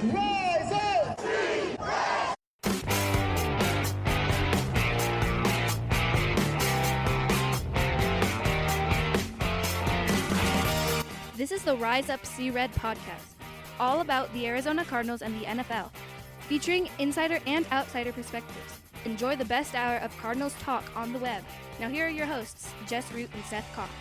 Rise up! This is the Rise Up See Red podcast, all about the Arizona Cardinals and the NFL, featuring insider and outsider perspectives. Enjoy the best hour of Cardinals talk on the web. Now here are your hosts, Jess Root and Seth Cox.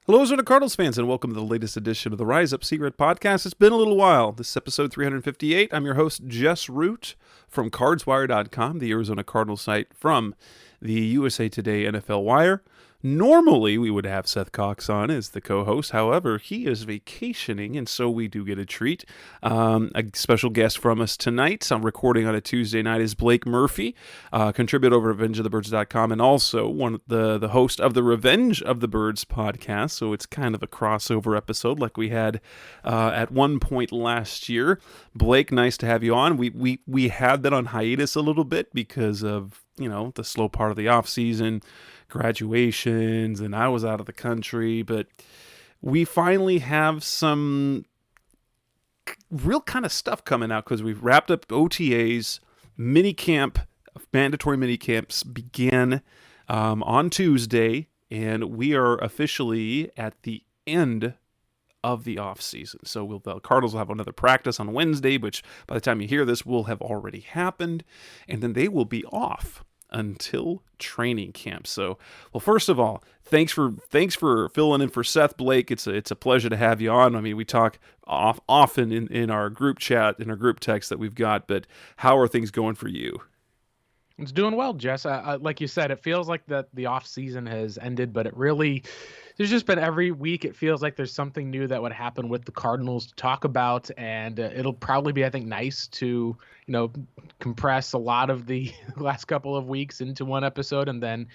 Hello, Arizona Cardinals fans, and welcome to the latest edition of the Rise Up See Red podcast. It's been a little while. This is episode 358. I'm your host, Jess Root, from CardsWire.com, the Arizona Cardinals site from the USA Today NFL Wire. Normally, we would have Seth Cox on as the co-host. However, he is vacationing, and so we do get a treat. A special guest from us tonight, I'm recording on a Tuesday night, is Blake Murphy, contributor over at RevengeOfTheBirds.com, and also one of the host of the Revenge of the Birds podcast. So it's kind of a crossover episode like we had at one point last year. Blake, nice to have you on. We had that on hiatus a little bit because of, the slow part of the offseason, graduations, and I was out of the country, but we finally have some real kind of stuff coming out because we've wrapped up OTAs. Minicamp, mandatory minicamps began on Tuesday, and we are officially at the end of the offseason. So the Cardinals will have another practice on Wednesday, which by the time you hear this will have already happened, and then they will be off until training camp. So, well, first of all, thanks for filling in for Seth, Blake. It's a pleasure to have you on. I mean, we talk often in our group chat, in our group text that we've got, but how are things going for you? It's doing well, Jess. Like you said, it feels like that the off season has ended, but there's just been every week. It feels like there's something new that would happen with the Cardinals to talk about, and it'll probably be, I think, nice to compress a lot of the last couple of weeks into one episode, and then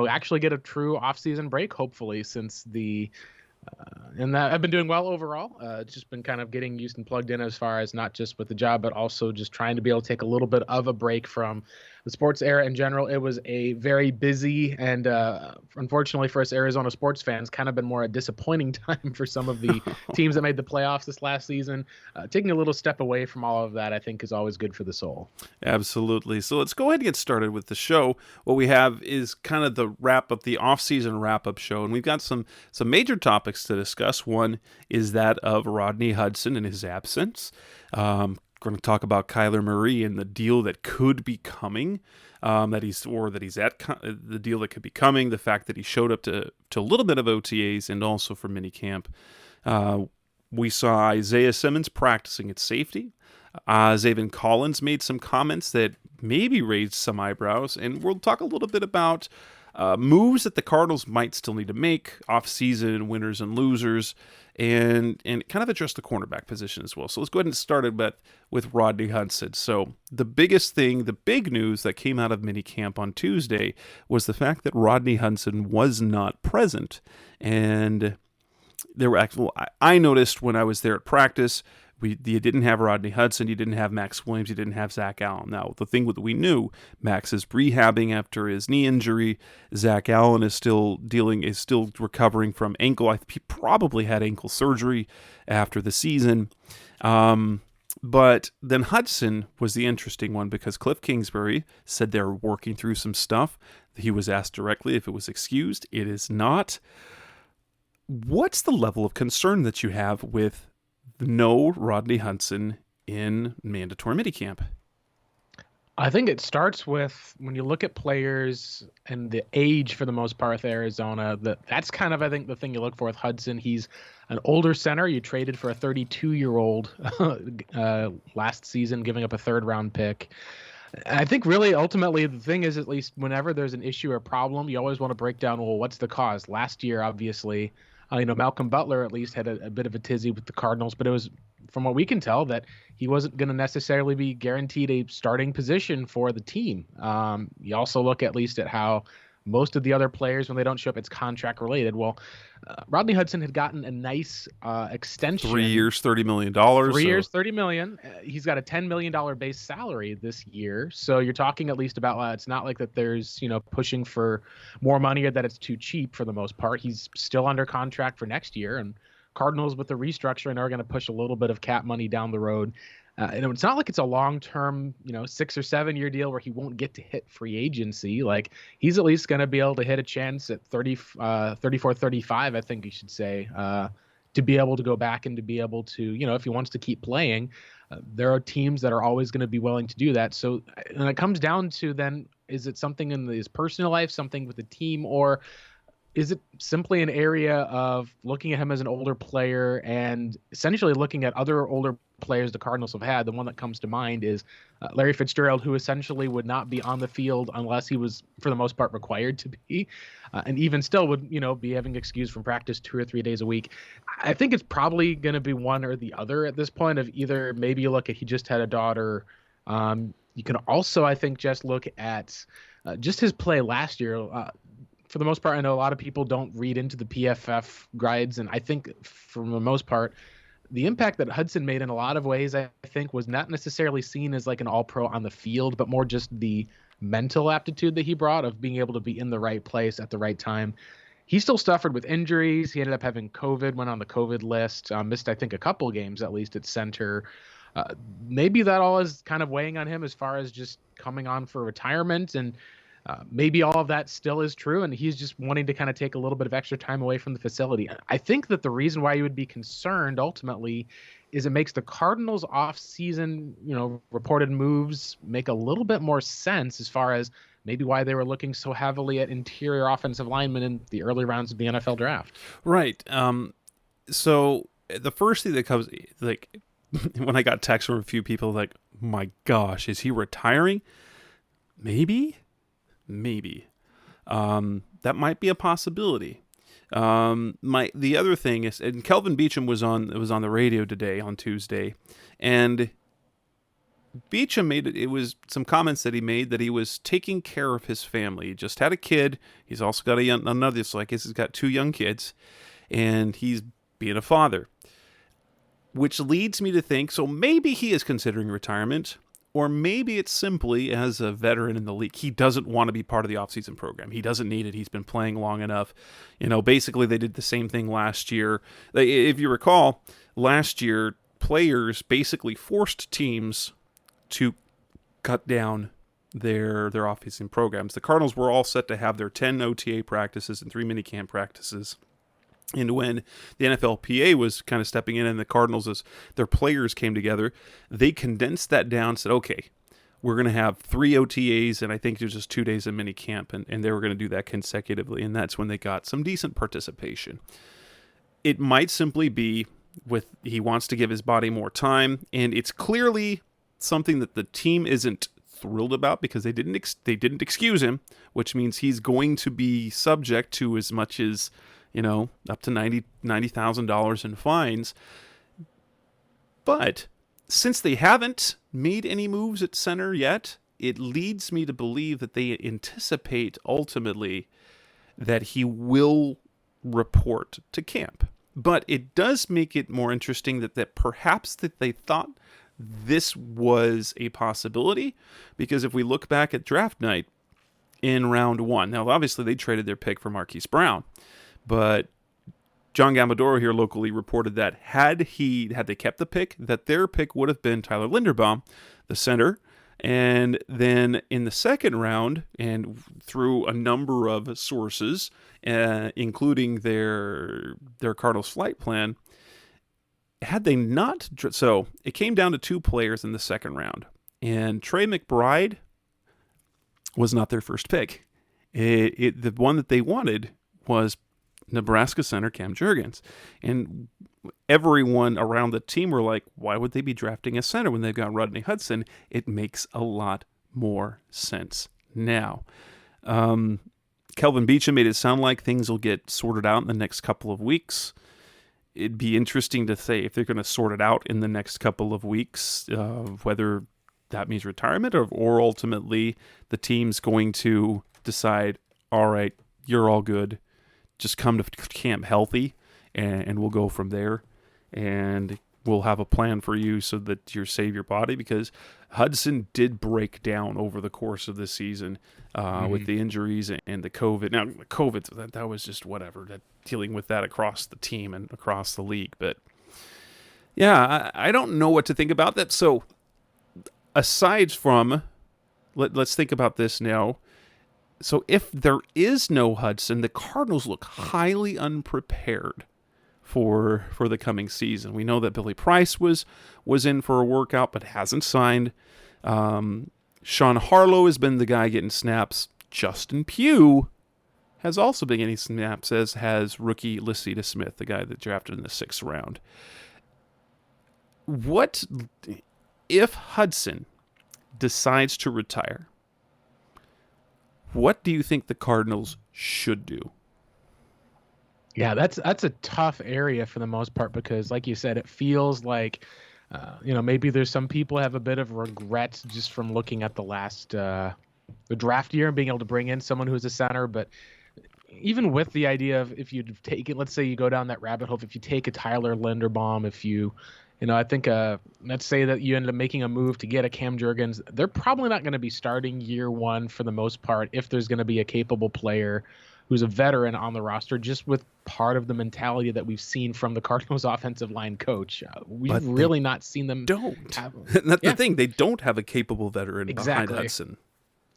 actually get a true off season break, hopefully, since I've been doing well overall. It's just been kind of getting used and plugged in as far as not just with the job, but also just trying to be able to take a little bit of a break from the sports era in general. It was a very busy and unfortunately for us Arizona sports fans, kind of been more a disappointing time for some of the teams that made the playoffs this last season. Taking a little step away from all of that, I think, is always good for the soul. Absolutely. So let's go ahead and get started with the show. What we have is kind of the wrap-up, the off-season wrap-up show, and we've got some major topics to discuss. One is that of Rodney Hudson and his absence. We're going to talk about Kyler Murray and the deal that could be coming, the deal that could be coming, the fact that he showed up to a little bit of OTAs and also for minicamp. We saw Isaiah Simmons practicing at safety. Zaven Collins made some comments that maybe raised some eyebrows, and we'll talk a little bit about moves that the Cardinals might still need to make, off-season winners and losers, and kind of address the cornerback position as well. So let's go ahead and start with Rodney Hudson. So the big news that came out of minicamp on Tuesday was the fact that Rodney Hudson was not present. And I noticed when I was there at practice, you didn't have Rodney Hudson, you didn't have Max Williams, you didn't have Zach Allen. Now, the thing that we knew, Max is rehabbing after his knee injury. Zach Allen is still recovering from ankle. He probably had ankle surgery after the season. But then Hudson was the interesting one because Cliff Kingsbury said they're working through some stuff. He was asked directly if it was excused. It is not. What's the level of concern that you have with no Rodney Hudson in mandatory minicamp? I think it starts with when you look at players and the age for the most part with Arizona, that's kind of, I think, the thing you look for with Hudson. He's an older center. You traded for a 32-year-old last season, giving up a third-round pick. I think really ultimately the thing is, at least whenever there's an issue or problem, you always want to break down, well, what's the cause? Last year, obviously, Malcolm Butler at least had a bit of a tizzy with the Cardinals, but it was, from what we can tell, that he wasn't going to necessarily be guaranteed a starting position for the team. You also look at least at how most of the other players, when they don't show up, it's contract related. Well, Rodney Hudson had gotten a nice extension. 3 years, $30 million. 3 years, $30 million. He's got a $10 million base salary this year. So you're talking at least about, it's not like that there's, pushing for more money or that it's too cheap for the most part. He's still under contract for next year, and Cardinals with the restructuring are going to push a little bit of cap money down the road. And it's not like it's a long-term, 6 or 7 year deal where he won't get to hit free agency. Like, he's at least going to be able to hit a chance at 34, 35, I think you should say, to be able to go back and to be able to, if he wants to keep playing, there are teams that are always going to be willing to do that. So when it comes down to then, is it something in his personal life, something with the team, or is it simply an area of looking at him as an older player and essentially looking at other older players the Cardinals have had? The one that comes to mind is Larry Fitzgerald, who essentially would not be on the field unless he was, for the most part, required to be, and even still would, be having excused from practice 2 or 3 days a week. I think it's probably going to be one or the other at this point. Of either maybe you look at he just had a daughter. You can also, I think, just look at just his play last year. For the most part, I know a lot of people don't read into the PFF grades, and I think for the most part, the impact that Hudson made in a lot of ways, I think, was not necessarily seen as like an all-pro on the field, but more just the mental aptitude that he brought of being able to be in the right place at the right time. He still suffered with injuries. He ended up having COVID, went on the COVID list, missed, I think, a couple games at least at center. Maybe that all is kind of weighing on him as far as just coming on for retirement, and maybe all of that still is true, and he's just wanting to kind of take a little bit of extra time away from the facility. I think that the reason why you would be concerned ultimately is it makes the Cardinals off-season, reported moves make a little bit more sense as far as maybe why they were looking so heavily at interior offensive linemen in the early rounds of the NFL draft. Right. So the first thing that comes, like, when I got texts from a few people, like, my gosh, is he retiring? Maybe. That might be a possibility. The other thing is, and Kelvin Beachum was on the radio today on Tuesday, and Beachum it was some comments that he made that he was taking care of his family. He just had a kid. He's also got another, so I guess he's got 2 young kids, and he's being a father, which leads me to think, so maybe he is considering retirement. Or maybe it's simply, as a veteran in the league, he doesn't want to be part of the offseason program. He doesn't need it. He's been playing long enough. Basically they did the same thing last year. If you recall, last year, players basically forced teams to cut down their offseason programs. The Cardinals were all set to have their 10 OTA practices and 3 minicamp practices. And when the NFLPA was kind of stepping in and the Cardinals, as their players came together, they condensed that down and said, okay, we're going to have 3 OTAs, and I think there's just 2 days of mini camp, and they were going to do that consecutively, and that's when they got some decent participation. It might simply be he wants to give his body more time, and it's clearly something that the team isn't thrilled about because they didn't excuse him, which means he's going to be subject to as much as up to $90,000 in fines. But since they haven't made any moves at center yet, it leads me to believe that they anticipate ultimately that he will report to camp. But it does make it more interesting that perhaps that they thought this was a possibility, because if we look back at draft night in round 1, now obviously they traded their pick for Marquise Brown. But John Gambadoro here locally reported that had they kept the pick, that their pick would have been Tyler Linderbaum, the center. And then in the second round, and through a number of sources, including their Cardinals flight plan, had they not... So it came down to 2 players in the second round. And Trey McBride was not their first pick. The one that they wanted was Nebraska center Cam Jurgens. And everyone around the team were like, why would they be drafting a center when they've got Rodney Hudson? It makes a lot more sense now. Kelvin Beachum made it sound like things will get sorted out in the next couple of weeks. It'd be interesting to say if they're going to sort it out in the next couple of weeks, whether that means retirement or ultimately the team's going to decide, all right, you're all good. Just come to camp healthy, and we'll go from there. And we'll have a plan for you so that you save your body, because Hudson did break down over the course of the season with the injuries and the COVID. Now, COVID, that was just whatever, dealing with that across the team and across the league. But, yeah, I don't know what to think about that. So, aside from, let's think about this now. So if there is no Hudson, the Cardinals look highly unprepared for the coming season. We know that Billy Price was in for a workout but hasn't signed. Sean Harlow has been the guy getting snaps. Justin Pugh has also been getting snaps, as has rookie Lacita Smith, the guy that drafted in the 6th round. What if Hudson decides to retire? What do you think the Cardinals should do? Yeah, that's a tough area for the most part, because, like you said, it feels like, maybe there's some people have a bit of regret just from looking at the draft year and being able to bring in someone who's a center. But even with the idea of, if you take it, let's say you go down that rabbit hole, if you take a Tyler Linderbaum, if you I think let's say that you end up making a move to get a Cam Jurgens, they're probably not going to be starting year one for the most part if there's going to be a capable player who's a veteran on the roster, just with part of the mentality that we've seen from the Cardinals offensive line coach. We've really not seen them. That's the thing. They don't have a capable veteran behind Hudson.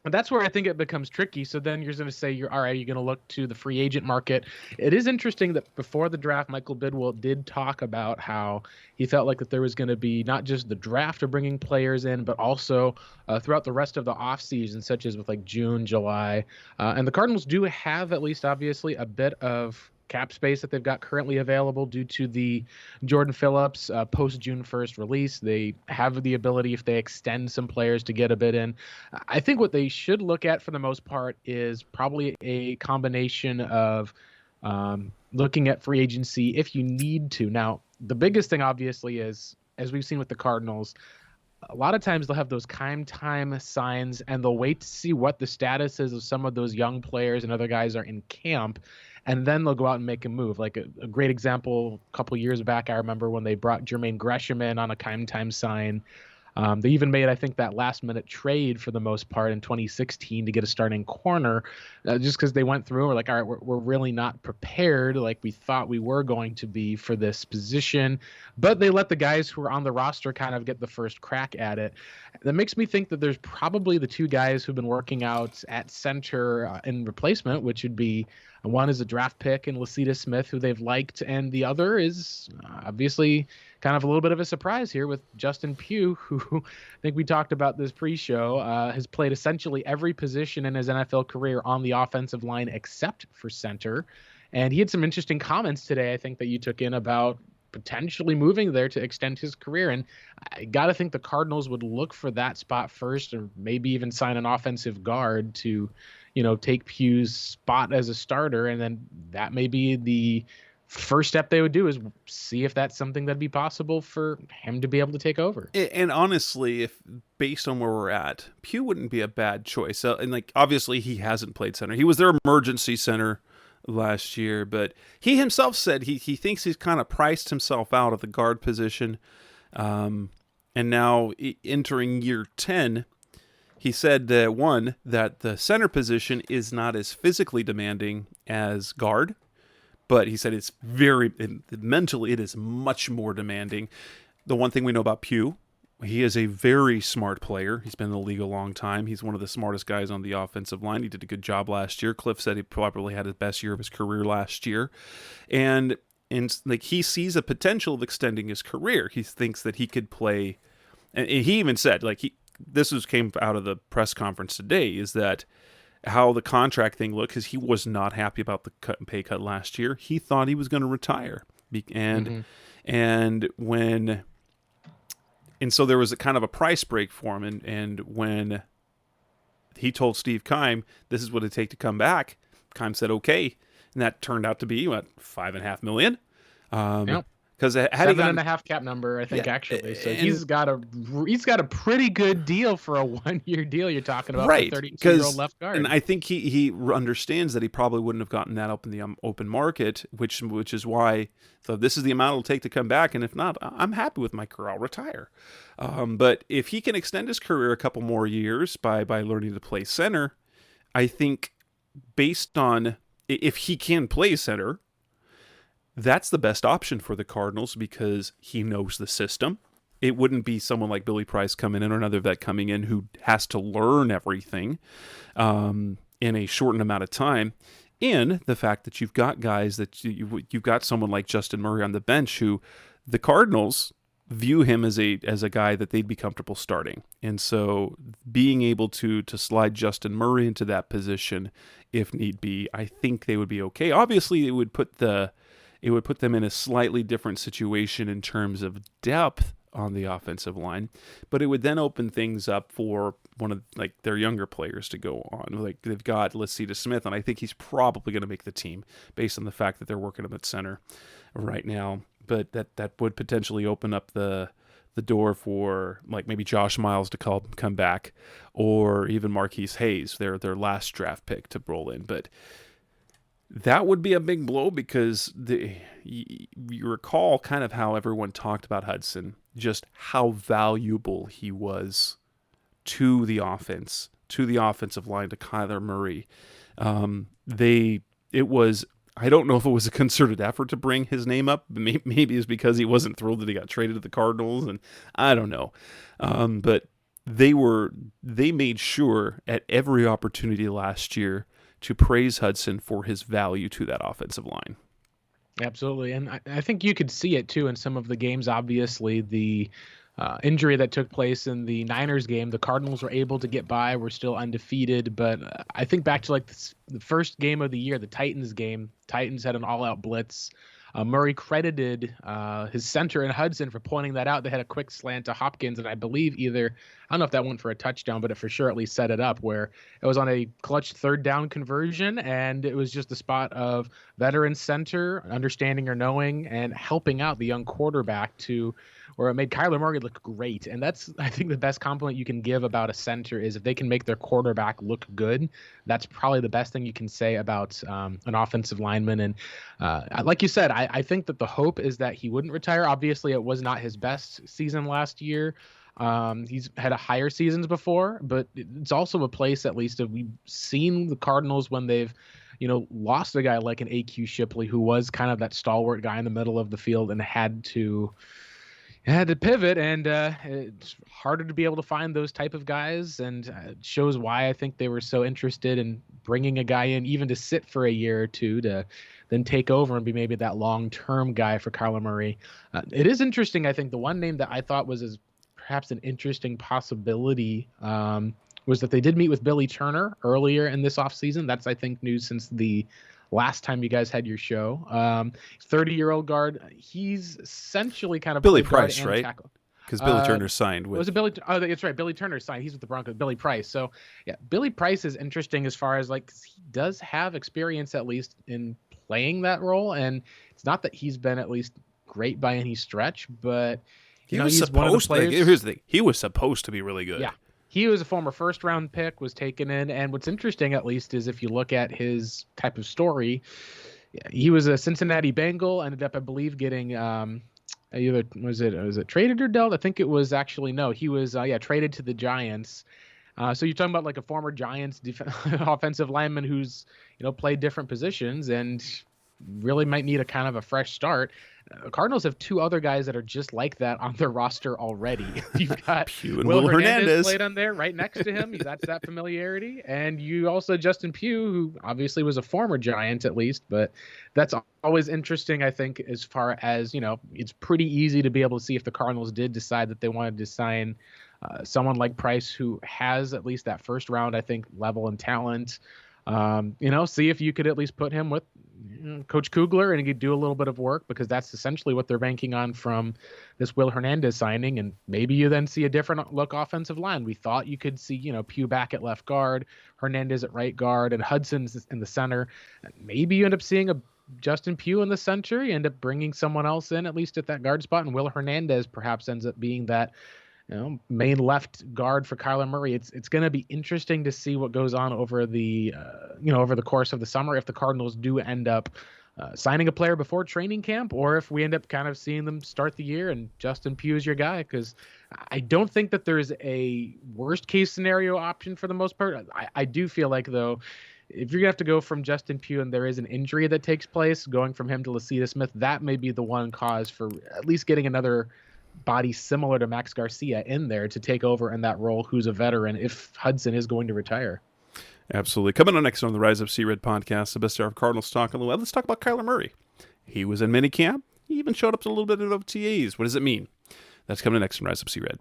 And that's where I think it becomes tricky. So then you're going to say, you're going to look to the free agent market. It is interesting that before the draft, Michael Bidwell did talk about how he felt like that there was going to be not just the draft of bringing players in, but also throughout the rest of the offseason, such as with like June, July. And the Cardinals do have, at least obviously, a bit of cap space that they've got currently available due to the Jordan Phillips post-June 1st release. They have the ability, if they extend some players, to get a bid in. I think what they should look at for the most part is probably a combination of looking at free agency if you need to. Now, the biggest thing obviously is, as we've seen with the Cardinals, a lot of times they'll have those time signs and they'll wait to see what the status is of some of those young players and other guys are in camp. And then they'll go out and make a move. Like a great example, a couple of years back, I remember when they brought Jermaine Gresham in on a time sign. They even made, I think, that last-minute trade for the most part in 2016 to get a starting corner, just because they went through and were like, all right, we're really not prepared like we thought we were going to be for this position. But they let the guys who are on the roster kind of get the first crack at it. That makes me think that there's probably the two guys who've been working out at center in replacement, which would be, one is a draft pick in Lacita Smith, who they've liked, and the other is obviously kind of a little bit of a surprise here with Justin Pugh, who I think we talked about this pre-show, has played essentially every position in his NFL career on the offensive line except for center. And he had some interesting comments today, I think, that you took in about potentially moving there to extend his career. And I got to think the Cardinals would look for that spot first, or maybe even sign an offensive guard to, take Pugh's spot as a starter. And then that may be the first step they would do, is see if that's something that'd be possible for him to be able to take over. And honestly, if based on where we're at, Pugh wouldn't be a bad choice. And obviously he hasn't played center. He was their emergency center last year, but he himself said he thinks he's kind of priced himself out of the guard position. And now entering year 10, he said that the center position is not as physically demanding as guard, but he said it's mentally, it is much more demanding. The one thing we know about Pugh, he is a very smart player. He's been in the league a long time. He's one of the smartest guys on the offensive line. He did a good job last year. Cliff said he probably had his best year of his career last year. And he sees a potential of extending his career. He thinks that he could play, and he even said, came out of the press conference today, is that how the contract thing looked, because he was not happy about the pay cut last year. He thought he was going to retire. And so there was a kind of a price break for him. And when he told Steve Keim, this is what it'd take to come back, Keim said, okay. And that turned out to be, $5.5 million. Kind Because had he 7.5 cap number, I think, actually. So he's got a pretty good deal for a 1-year deal. You're talking about, right, for a 32-year-old left guard. And I think he understands that he probably wouldn't have gotten that up in the open market, which is why. So this is the amount it'll take to come back, and if not, I'm happy with my career. I'll retire. But if he can extend his career a couple more years by learning to play center, I think based on if he can play center, that's the best option for the Cardinals because he knows the system. It wouldn't be someone like Billy Price coming in or another vet coming in who has to learn everything in a shortened amount of time. And the fact that you've got guys that you've got someone like Justin Murray on the bench who the Cardinals view him as a guy that they'd be comfortable starting. And so being able to slide Justin Murray into that position if need be, I think they would be okay. Obviously, it would put them in a slightly different situation in terms of depth on the offensive line, but it would then open things up for one of like their younger players to go on. Like they've got Lacita Smith, and I think he's probably going to make the team based on the fact that they're working him at center right now. But that would potentially open up the door for like maybe Josh Miles to come back, or even Marquise Hayes, their last draft pick, to roll in. But that would be a big blow because you recall kind of how everyone talked about Hudson, just how valuable he was to the offense, to the offensive line, to Kyler Murray. I don't know if it was a concerted effort to bring his name up. Maybe it's because he wasn't thrilled that he got traded to the Cardinals, and I don't know. But they made sure at every opportunity last year to praise Hudson for his value to that offensive line. Absolutely. And I think you could see it too in some of the games. Obviously, the injury that took place in the Niners game, the Cardinals were able to get by, were still undefeated. But I think back to like the first game of the year, the Titans game, Titans had an all-out blitz. Murray credited his center in Hudson for pointing that out. They had a quick slant to Hopkins, and I believe I don't know if that went for a touchdown, but it for sure at least set it up where it was on a clutch third down conversion, and it was just the spot of veteran center, understanding or knowing, and helping out the young quarterback to where it made Kyler Murray look great. And that's, I think, the best compliment you can give about a center is if they can make their quarterback look good. That's probably the best thing you can say about an offensive lineman. And like you said, I think that the hope is that he wouldn't retire. Obviously, it was not his best season last year. He's had higher seasons before, but it's also a place, at least, we've seen the Cardinals when they've lost a guy like an AQ Shipley, who was kind of that stalwart guy in the middle of the field and had to pivot, and it's harder to be able to find those type of guys, and it shows why I think they were so interested in bringing a guy in even to sit for a year or two to then take over and be maybe that long-term guy for Kyler Murray. It is interesting. I think the one name that I thought was perhaps an interesting possibility was that they did meet with Billy Turner earlier in this offseason. That's, I think, news since the last time you guys had your show. 30-year-old guard. He's essentially kind of Billy Price, right? Because Billy Turner signed with. Was it Billy? Oh, that's right. Billy Turner signed. He's with the Broncos. Billy Price. So yeah, Billy Price is interesting as far as he does have experience at least in playing that role, and it's not that he's been at least great by any stretch, but he's one of the players. Here's the thing. He was supposed to be really good. Yeah. He was a former first-round pick, was taken in, and what's interesting, at least, is if you look at his type of story, he was a Cincinnati Bengal, ended up, I believe, getting either was it traded or dealt? I think it was actually no. He was traded to the Giants. So you're talking about like a former Giants offensive lineman who's played different positions and really might need a kind of a fresh start. Cardinals have two other guys that are just like that on their roster already. You've got Pugh and Will Hernandez played on there right next to him. That's that familiarity. And you also Justin Pugh, who obviously was a former Giant at least, but that's always interesting, I think, as far as, it's pretty easy to be able to see if the Cardinals did decide that they wanted to sign someone like Price, who has at least that first round, I think, level and talent. See if you could at least put him with Coach Kugler and he could do a little bit of work, because that's essentially what they're banking on from this Will Hernandez signing. And maybe you then see a different look offensive line. We thought you could see, Pugh back at left guard, Hernandez at right guard, and Hudson's in the center. Maybe you end up seeing a Justin Pugh in the center. You end up bringing someone else in, at least at that guard spot, and Will Hernandez perhaps ends up being that main left guard for Kyler Murray. It's going to be interesting to see what goes on over the over the course of the summer if the Cardinals do end up signing a player before training camp, or if we end up kind of seeing them start the year and Justin Pugh is your guy, because I don't think that there's a worst case scenario option for the most part. I do feel like, though, if you're going to have to go from Justin Pugh and there is an injury that takes place, going from him to Lasita Smith, that may be the one cause for at least getting another body similar to Max Garcia in there to take over in that role, who's a veteran, if Hudson is going to retire. Absolutely. Coming on next on the Rise Up Sea Red podcast, the best hour of Cardinals talk on the web. Let's talk about Kyler Murray. He was in minicamp. He even showed up to a little bit of OTAs. What does it mean? That's coming next on Rise Up Sea Red.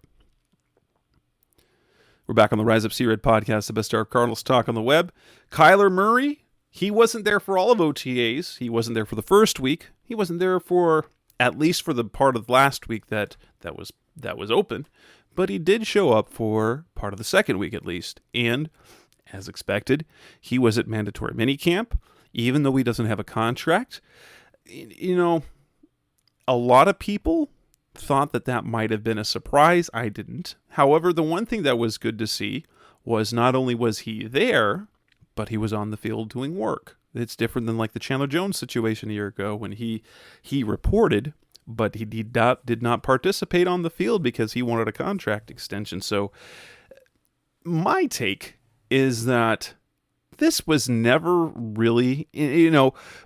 We're back on the Rise Up Sea Red podcast, the best hour of Cardinals talk on the web. Kyler Murray, he wasn't there for all of OTAs. He wasn't there for the first week. He wasn't there for at least for the part of last week that was open, but he did show up for part of the second week at least. And as expected, he was at mandatory minicamp, even though he doesn't have a contract. A lot of people thought that might have been a surprise. I didn't. However, the one thing that was good to see was not only was he there, but he was on the field doing work. It's different than like the Chandler Jones situation a year ago when he reported, but he did not participate on the field because he wanted a contract extension. So my take is that this was never really,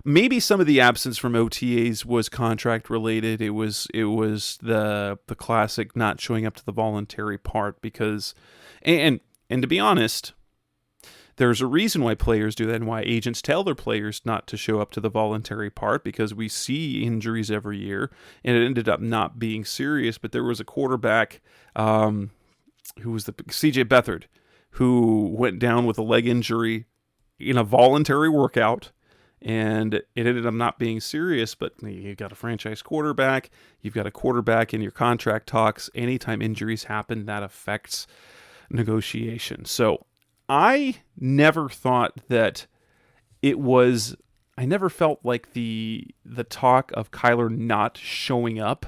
maybe some of the absence from OTAs was contract related. It was the classic not showing up to the voluntary part because, and to be honest, there's a reason why players do that and why agents tell their players not to show up to the voluntary part, because we see injuries every year, and it ended up not being serious. But there was a quarterback who was the CJ Beathard, who went down with a leg injury in a voluntary workout, and it ended up not being serious. But you've got a franchise quarterback, you've got a quarterback in your contract talks. Anytime injuries happen, that affects negotiation. So I never thought that I never felt like the talk of Kyler not showing up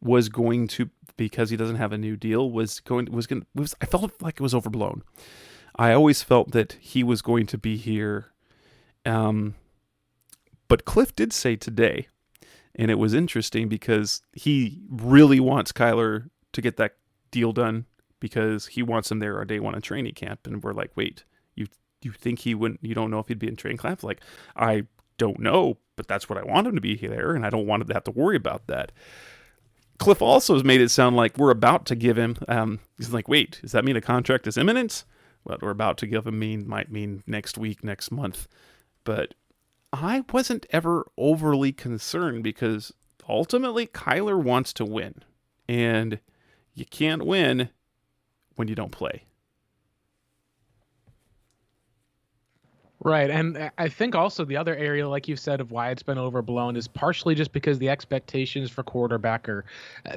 was going to, because he doesn't have a new deal, I felt like it was overblown. I always felt that he was going to be here. But Cliff did say today, and it was interesting because he really wants Kyler to get that deal done, because he wants him there on day one of training camp. And we're like, wait, you think he wouldn't, you don't know if he'd be in training camp? Like, I don't know, but that's what I want him to be there, and I don't want him to have to worry about that. Cliff also has made it sound like we're about to give him, he's like, wait, does that mean a contract is imminent? What we're about to give him might mean next week, next month. But I wasn't ever overly concerned, because ultimately Kyler wants to win, and you can't win when you don't play. Right. And I think also the other area, like you said, of why it's been overblown is partially just because the expectations for quarterback are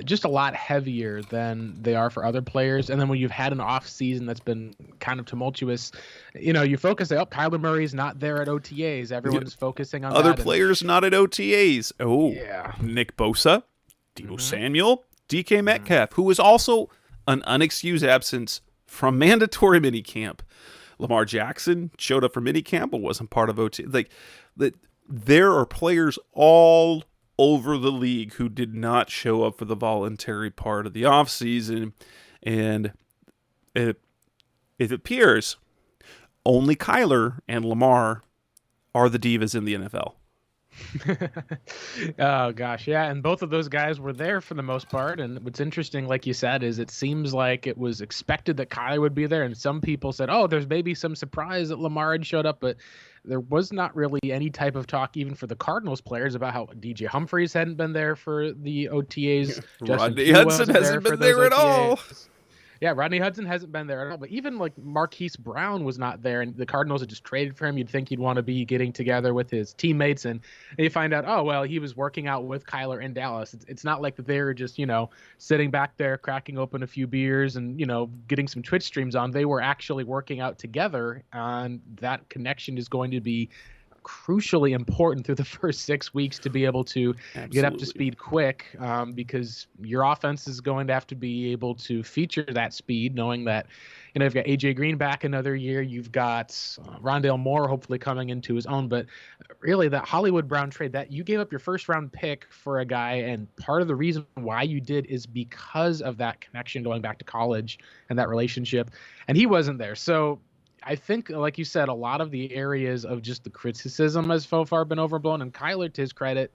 just a lot heavier than they are for other players. And then when you've had an off season that's been kind of tumultuous, you focus on, Kyler Murray's not there at OTAs. Everyone's focusing on other that, players not at OTAs. Oh, yeah. Nick Bosa, Deebo Samuel, DK Metcalf, who was also an unexcused absence from mandatory minicamp. Lamar Jackson showed up for minicamp but wasn't part of OT. There are players all over the league who did not show up for the voluntary part of the offseason, and it appears only Kyler and Lamar are the divas in the NFL. Oh gosh, yeah, and both of those guys were there for the most part. And what's interesting, like you said, is it seems like it was expected that Kyler would be there, and some people said, oh, there's maybe some surprise that Lamar had showed up, but there was not really any type of talk even for the Cardinals players about how DJ Humphries hadn't been there for the OTAs. Rodney Hudson hasn't been there at all. Yeah, Rodney Hudson hasn't been there at all. But even like Marquise Brown was not there, and the Cardinals had just traded for him. You'd think he'd want to be getting together with his teammates, and you find out, oh, well, he was working out with Kyler in Dallas. It's not like that they were just, sitting back there, cracking open a few beers and, getting some Twitch streams on. They were actually working out together, and that connection is going to be crucially important through the first 6 weeks to be able to get up to speed quick, because your offense is going to have to be able to feature that speed, knowing that, you've got AJ Green back another year. You've got Rondale Moore hopefully coming into his own. But really, that Hollywood Brown trade, that you gave up your first round pick for a guy, and part of the reason why you did is because of that connection going back to college and that relationship, and he wasn't there. So I think, like you said, a lot of the areas of just the criticism has so far been overblown. And Kyler, to his credit,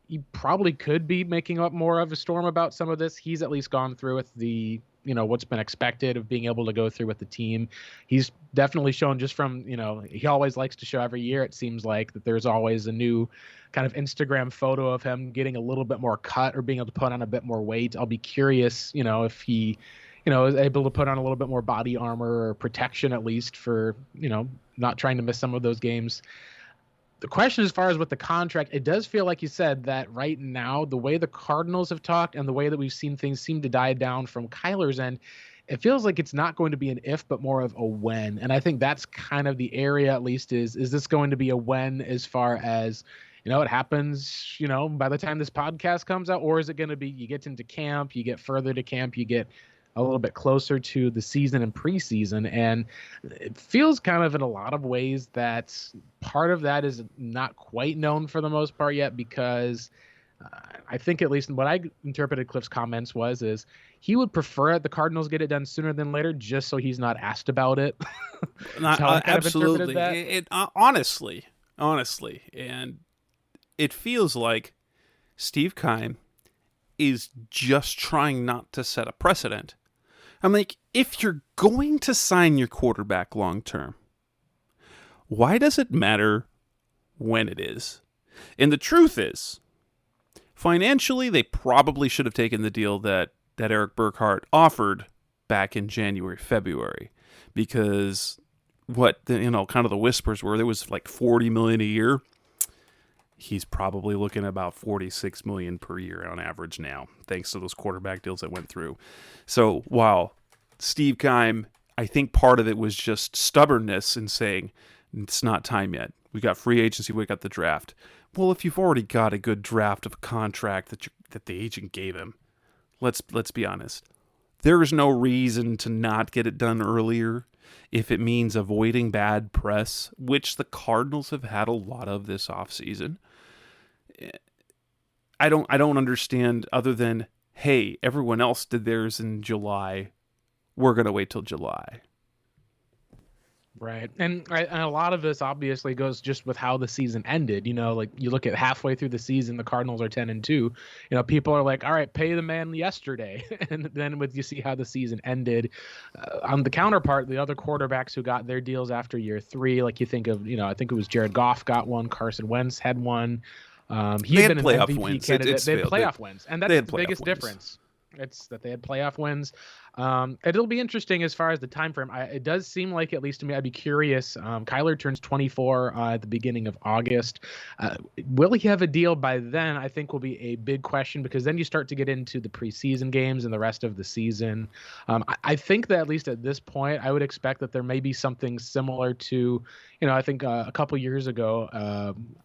he probably could be making up more of a storm about some of this. He's at least gone through with the, what's been expected of being able to go through with the team. He's definitely shown, just from, he always likes to show every year, it seems like, that there's always a new kind of Instagram photo of him getting a little bit more cut or being able to put on a bit more weight. I'll be curious, if he, is able to put on a little bit more body armor or protection, at least, for, not trying to miss some of those games. The question, as far as with the contract, it does feel like you said that right now, the way the Cardinals have talked and the way that we've seen things seem to die down from Kyler's end, it feels like it's not going to be an if, but more of a when. And I think that's kind of the area, at least, is this going to be a when, as far as, it happens, by the time this podcast comes out, or is it going to be, you get into camp, you get further to camp, you get a little bit closer to the season and preseason. And it feels kind of, in a lot of ways, that part of that is not quite known for the most part yet, because I think, at least what I interpreted Cliff's comments is he would prefer the Cardinals get it done sooner than later, just so he's not asked about it. Absolutely. Honestly, and it feels like Steve Keim is just trying not to set a precedent. I'm like, if you're going to sign your quarterback long term, why does it matter when it is? And the truth is, financially, they probably should have taken the deal that Eric Burkhart offered back in January, February, because kind of the whispers were there was like $40 million a year. He's probably looking at about $46 million per year on average now, thanks to those quarterback deals that went through. So while Steve Keim, I think part of it was just stubbornness in saying it's not time yet. We got free agency, we got the draft. Well, if you've already got a good draft of a contract that the agent gave him, let's be honest. There is no reason to not get it done earlier if it means avoiding bad press, which the Cardinals have had a lot of this offseason. I don't understand, other than, hey, everyone else did theirs in July. We're going to wait till July. Right. And a lot of this obviously goes just with how the season ended. Like, you look at halfway through the season, the Cardinals are 10-2. People are like, all right, pay the man yesterday. And then you see how the season ended. On the counterpart, the other quarterbacks who got their deals after year 3, like you think of, I think it was Jared Goff got one, Carson Wentz had one. He had been an MVP candidate. They had playoff wins. And that's the biggest difference. It's that they had playoff wins. It'll be interesting as far as the time frame. It does seem like, at least to me, I'd be curious. Kyler turns 24 at the beginning of August. Will he have a deal by then? I think will be a big question, because then you start to get into the preseason games and the rest of the season. I think that, at least at this point, I would expect that there may be something similar to, I think a couple years ago,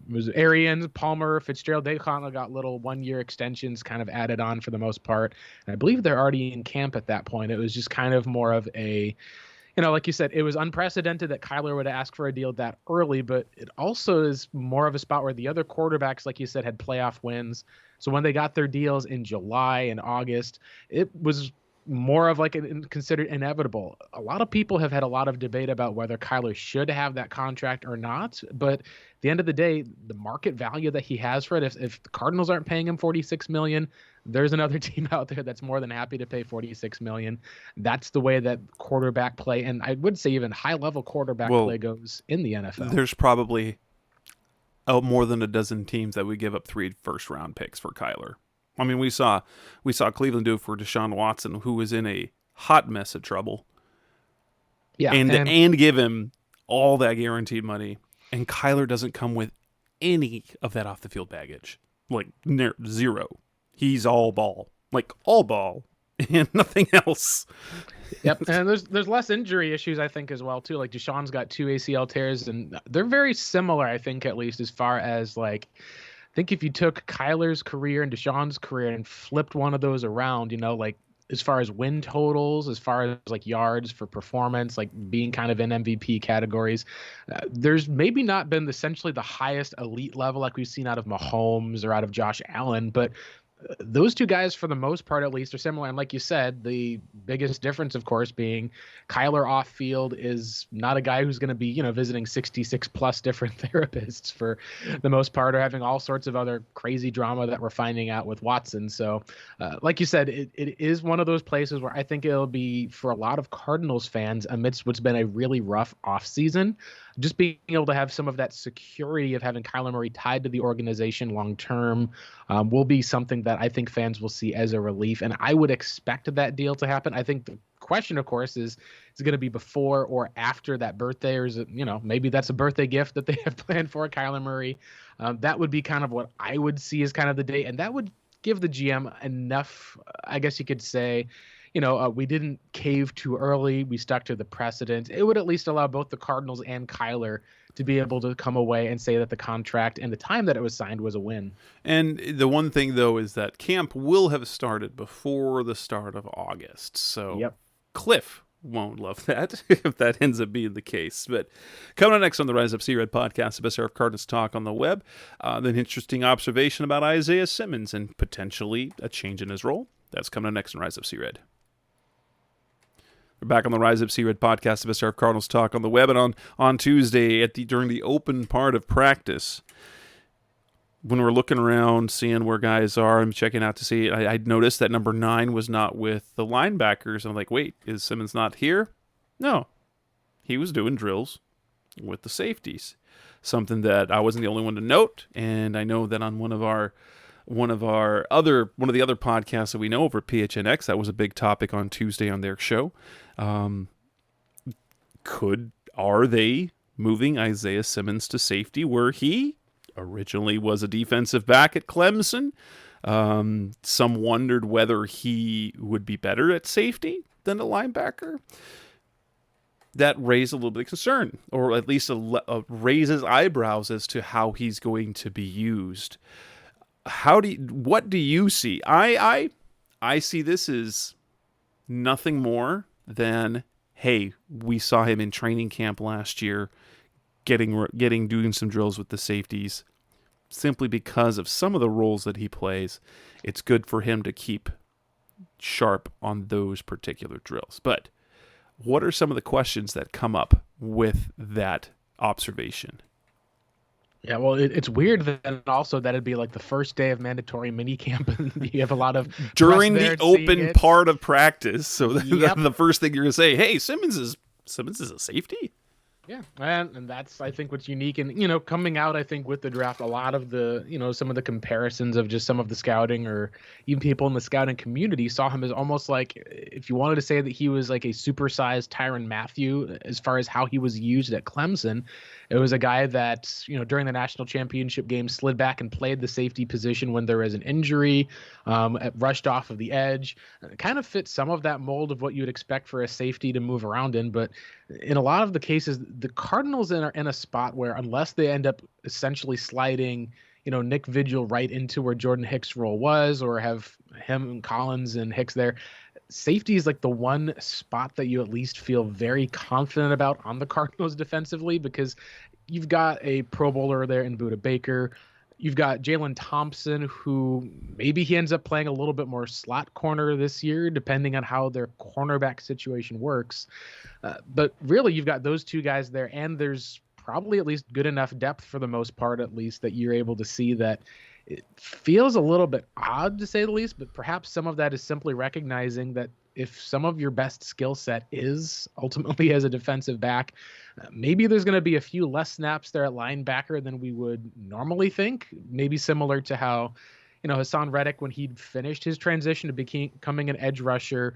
it was Arians, Palmer, Fitzgerald. They kind of got little 1-year extensions kind of added on for the most part. And I believe they're already in camp at that point. It was just kind of more of a, like you said, it was unprecedented that Kyler would ask for a deal that early, but it also is more of a spot where the other quarterbacks, like you said, had playoff wins. So when they got their deals in July and August, it was more of like considered inevitable. A lot of people have had a lot of debate about whether Kyler should have that contract or not, but at the end of the day, the market value that he has for it, if the Cardinals aren't paying him $46 million, there's another team out there that's more than happy to pay $46 million. That's the way that quarterback play, and I would say even high-level quarterback play goes in the NFL. There's probably more than a dozen teams that would give up 3 first-round picks for Kyler. I mean, we saw Cleveland do it for Deshaun Watson, who was in a hot mess of trouble. Yeah, and give him all that guaranteed money, and Kyler doesn't come with any of that off the field baggage, like zero. He's all ball, and nothing else. Yep, and there's less injury issues, I think, as well too. Like Deshaun's got 2 ACL tears, and they're very similar, I think, at least as far as like, I think if you took Kyler's career and Deshaun's career and flipped one of those around, like as far as win totals, as far as like yards for performance, like being kind of in MVP categories, there's maybe not been essentially the highest elite level like we've seen out of Mahomes or out of Josh Allen, but those two guys, for the most part, at least, are similar. And like you said, the biggest difference, of course, being Kyler off field is not a guy who's going to be, visiting 66 plus different therapists for the most part, or having all sorts of other crazy drama that we're finding out with Watson. So like you said, it is one of those places where I think it'll be, for a lot of Cardinals fans, amidst what's been a really rough offseason, just being able to have some of that security of having Kyler Murray tied to the organization long term will be something that I think fans will see as a relief. And I would expect that deal to happen. I think the question, of course, is it going to be before or after that birthday, or is it, maybe that's a birthday gift that they have planned for Kyler Murray. That would be kind of what I would see as kind of the date. And that would give the GM enough, I guess you could say, we didn't cave too early. We stuck to the precedent. It would at least allow both the Cardinals and Kyler to be able to come away and say that the contract and the time that it was signed was a win. And the one thing, though, is that camp will have started before the start of August. So yep. Cliff won't love that if that ends up being the case. But coming up next on the Rise Up C-Red podcast, the best hour of Cardinals talk on the web, an interesting observation about Isaiah Simmons and potentially a change in his role. That's coming up next on Rise Up C-Red. We're back on the Rise Up C-Red podcast, the best hour of Cardinals talk on the web, and on Tuesday during the open part of practice, when we're looking around, seeing where guys are, I'm checking out to see. I'd noticed that number 9 was not with the linebackers. I'm like, wait, is Simmons not here? No, he was doing drills with the safeties. Something that I wasn't the only one to note, and I know that on one of the other podcasts that we know over at PHNX, that was a big topic on Tuesday on their show. Are they moving Isaiah Simmons to safety where he originally was a defensive back at Clemson? Some wondered whether he would be better at safety than a linebacker. That raised a little bit of concern, or at least raises eyebrows as to how he's going to be used. What do you see? I see this as nothing more than, hey, we saw him in training camp last year, doing some drills with the safeties, simply because of some of the roles that he plays. It's good for him to keep sharp on those particular drills. But what are some of the questions that come up with that observation? Yeah, well, it's weird that also that'd be like the first day of mandatory minicamp, and you have a lot of during the open part of practice. So yep. The first thing you're gonna say, hey, Simmons is a safety. Yeah, and that's, I think, what's unique. And, coming out, I think, with the draft, a lot of the, some of the comparisons of just some of the scouting, or even people in the scouting community, saw him as almost like, if you wanted to say that he was like a supersized Tyrann Mathieu as far as how he was used at Clemson. It was a guy that, during the national championship game, slid back and played the safety position when there was an injury, rushed off of the edge. It kind of fit some of that mold of what you would expect for a safety to move around in. But in a lot of the cases, the Cardinals are in a spot where, unless they end up essentially sliding, Nick Vigil right into where Jordan Hicks' role was, or have him and Collins and Hicks there, safety is like the one spot that you at least feel very confident about on the Cardinals defensively, because you've got a Pro Bowler there in Budda Baker. You've got Jalen Thompson, who maybe he ends up playing a little bit more slot corner this year, depending on how their cornerback situation works. But really, you've got those two guys there, and there's probably at least good enough depth for the most part, at least, that you're able to see that it feels a little bit odd, to say the least, but perhaps some of that is simply recognizing that if some of your best skill set is ultimately as a defensive back, maybe there's going to be a few less snaps there at linebacker than we would normally think. Maybe similar to how, Hassan Reddick, when he'd finished his transition to becoming an edge rusher,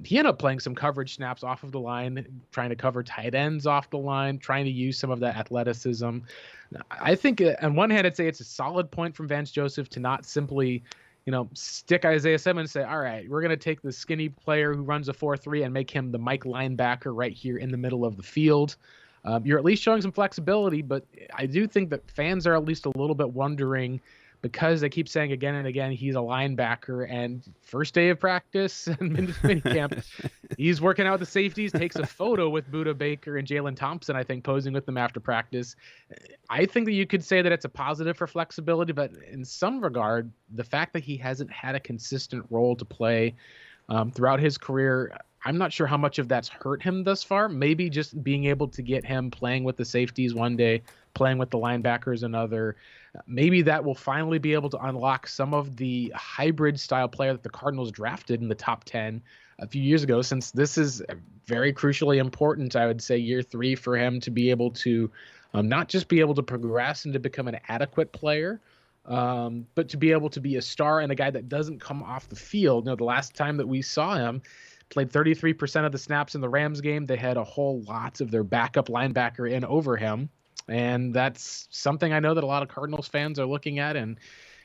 he ended up playing some coverage snaps off of the line, trying to cover tight ends off the line, trying to use some of that athleticism. I think on one hand, I'd say it's a solid point from Vance Joseph to not simply, stick Isaiah Simmons, say, all right, we're going to take the skinny player who runs a 4-3 and make him the Mike linebacker right here in the middle of the field. You're at least showing some flexibility, but I do think that fans are at least a little bit wondering, because they keep saying again and again he's a linebacker, and first day of practice and minicamp, he's working out with the safeties, takes a photo with Budda Baker and Jalen Thompson, I think, posing with them after practice. I think that you could say that it's a positive for flexibility, but in some regard, the fact that he hasn't had a consistent role to play throughout his career, I'm not sure how much of that's hurt him thus far. Maybe just being able to get him playing with the safeties one day, playing with the linebackers another, maybe that will finally be able to unlock some of the hybrid style player that the Cardinals drafted in the top 10 a few years ago, since this is very crucially important, I would say, year 3 for him to be able to not just be able to progress and to become an adequate player, but to be able to be a star and a guy that doesn't come off the field. The last time that we saw him, played 33% of the snaps in the Rams game. They had a whole lot of their backup linebacker in over him. And that's something I know that a lot of Cardinals fans are looking at. And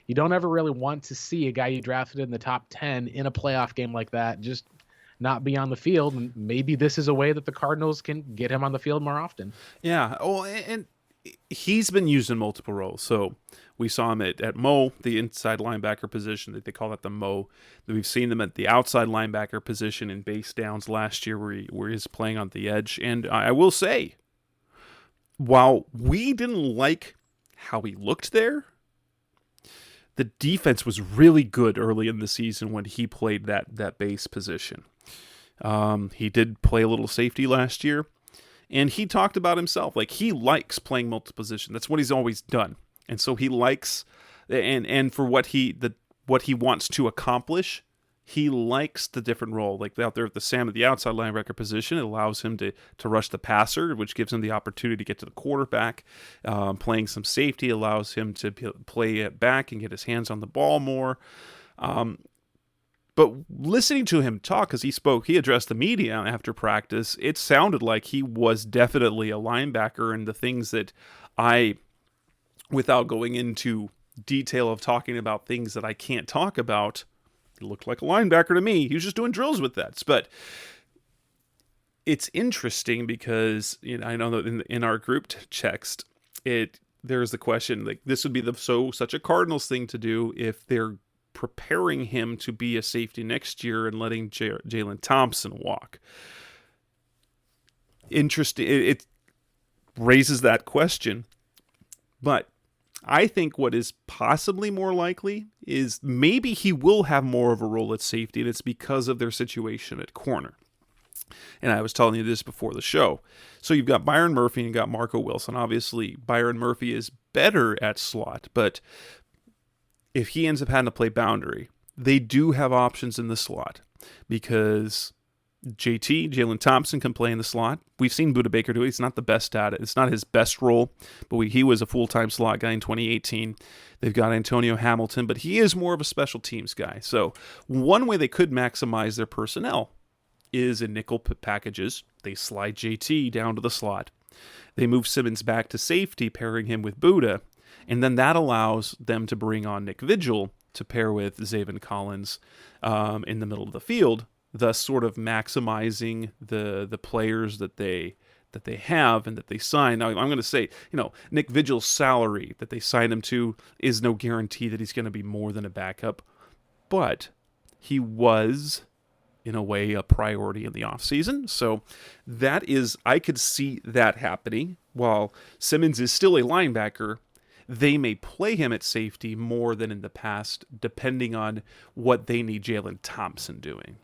you don't ever really want to see a guy you drafted in the top 10 in a playoff game like that just not be on the field. And maybe this is a way that the Cardinals can get him on the field more often. Yeah. Oh, and he's been used in multiple roles. So we saw him at Mo, the inside linebacker position, that they call that the Mo. We've seen them at the outside linebacker position in base downs last year, where he's playing on the edge. And I will say, while we didn't like how he looked there, the defense was really good early in the season when he played that base position. He did play a little safety last year, and he talked about himself. Like, he likes playing multiple positions. That's what he's always done. And so he likes, and for what he wants to accomplish, he likes the different role. Like out there at the outside linebacker position, it allows him to rush the passer, which gives him the opportunity to get to the quarterback. Playing some safety allows him to play it back and get his hands on the ball more. But listening to him talk, because he addressed the media after practice, it sounded like he was definitely a linebacker, and the things that without going into detail of talking about things that I can't talk about, he looked like a linebacker to me. He was just doing drills with that. But it's interesting because I know that in our group text, there's the question, like, this would be such a Cardinals thing to do if they're preparing him to be a safety next year and letting Jalen Thompson walk. Interesting. It raises that question. But I think what is possibly more likely is maybe he will have more of a role at safety, and it's because of their situation at corner. And I was telling you this before the show. So you've got Byron Murphy and you've got Marco Wilson. Obviously, Byron Murphy is better at slot, but if he ends up having to play boundary, they do have options in the slot, because Jalen Thompson can play in the slot. We've seen Budda Baker do it. He's not the best at it. It's not his best role, but he was a full-time slot guy in 2018. They've got Antonio Hamilton, but he is more of a special teams guy. So one way they could maximize their personnel is in nickel packages. They slide JT down to the slot. They move Simmons back to safety, pairing him with Budda, and then that allows them to bring on Nick Vigil to pair with Zaven Collins in the middle of the field, thus sort of maximizing the players that they have and that they sign. Now, I'm going to say, Nick Vigil's salary that they signed him to is no guarantee that he's going to be more than a backup, but he was, in a way, a priority in the offseason. So I could see that happening. While Simmons is still a linebacker, they may play him at safety more than in the past, depending on what they need Jalen Thompson doing.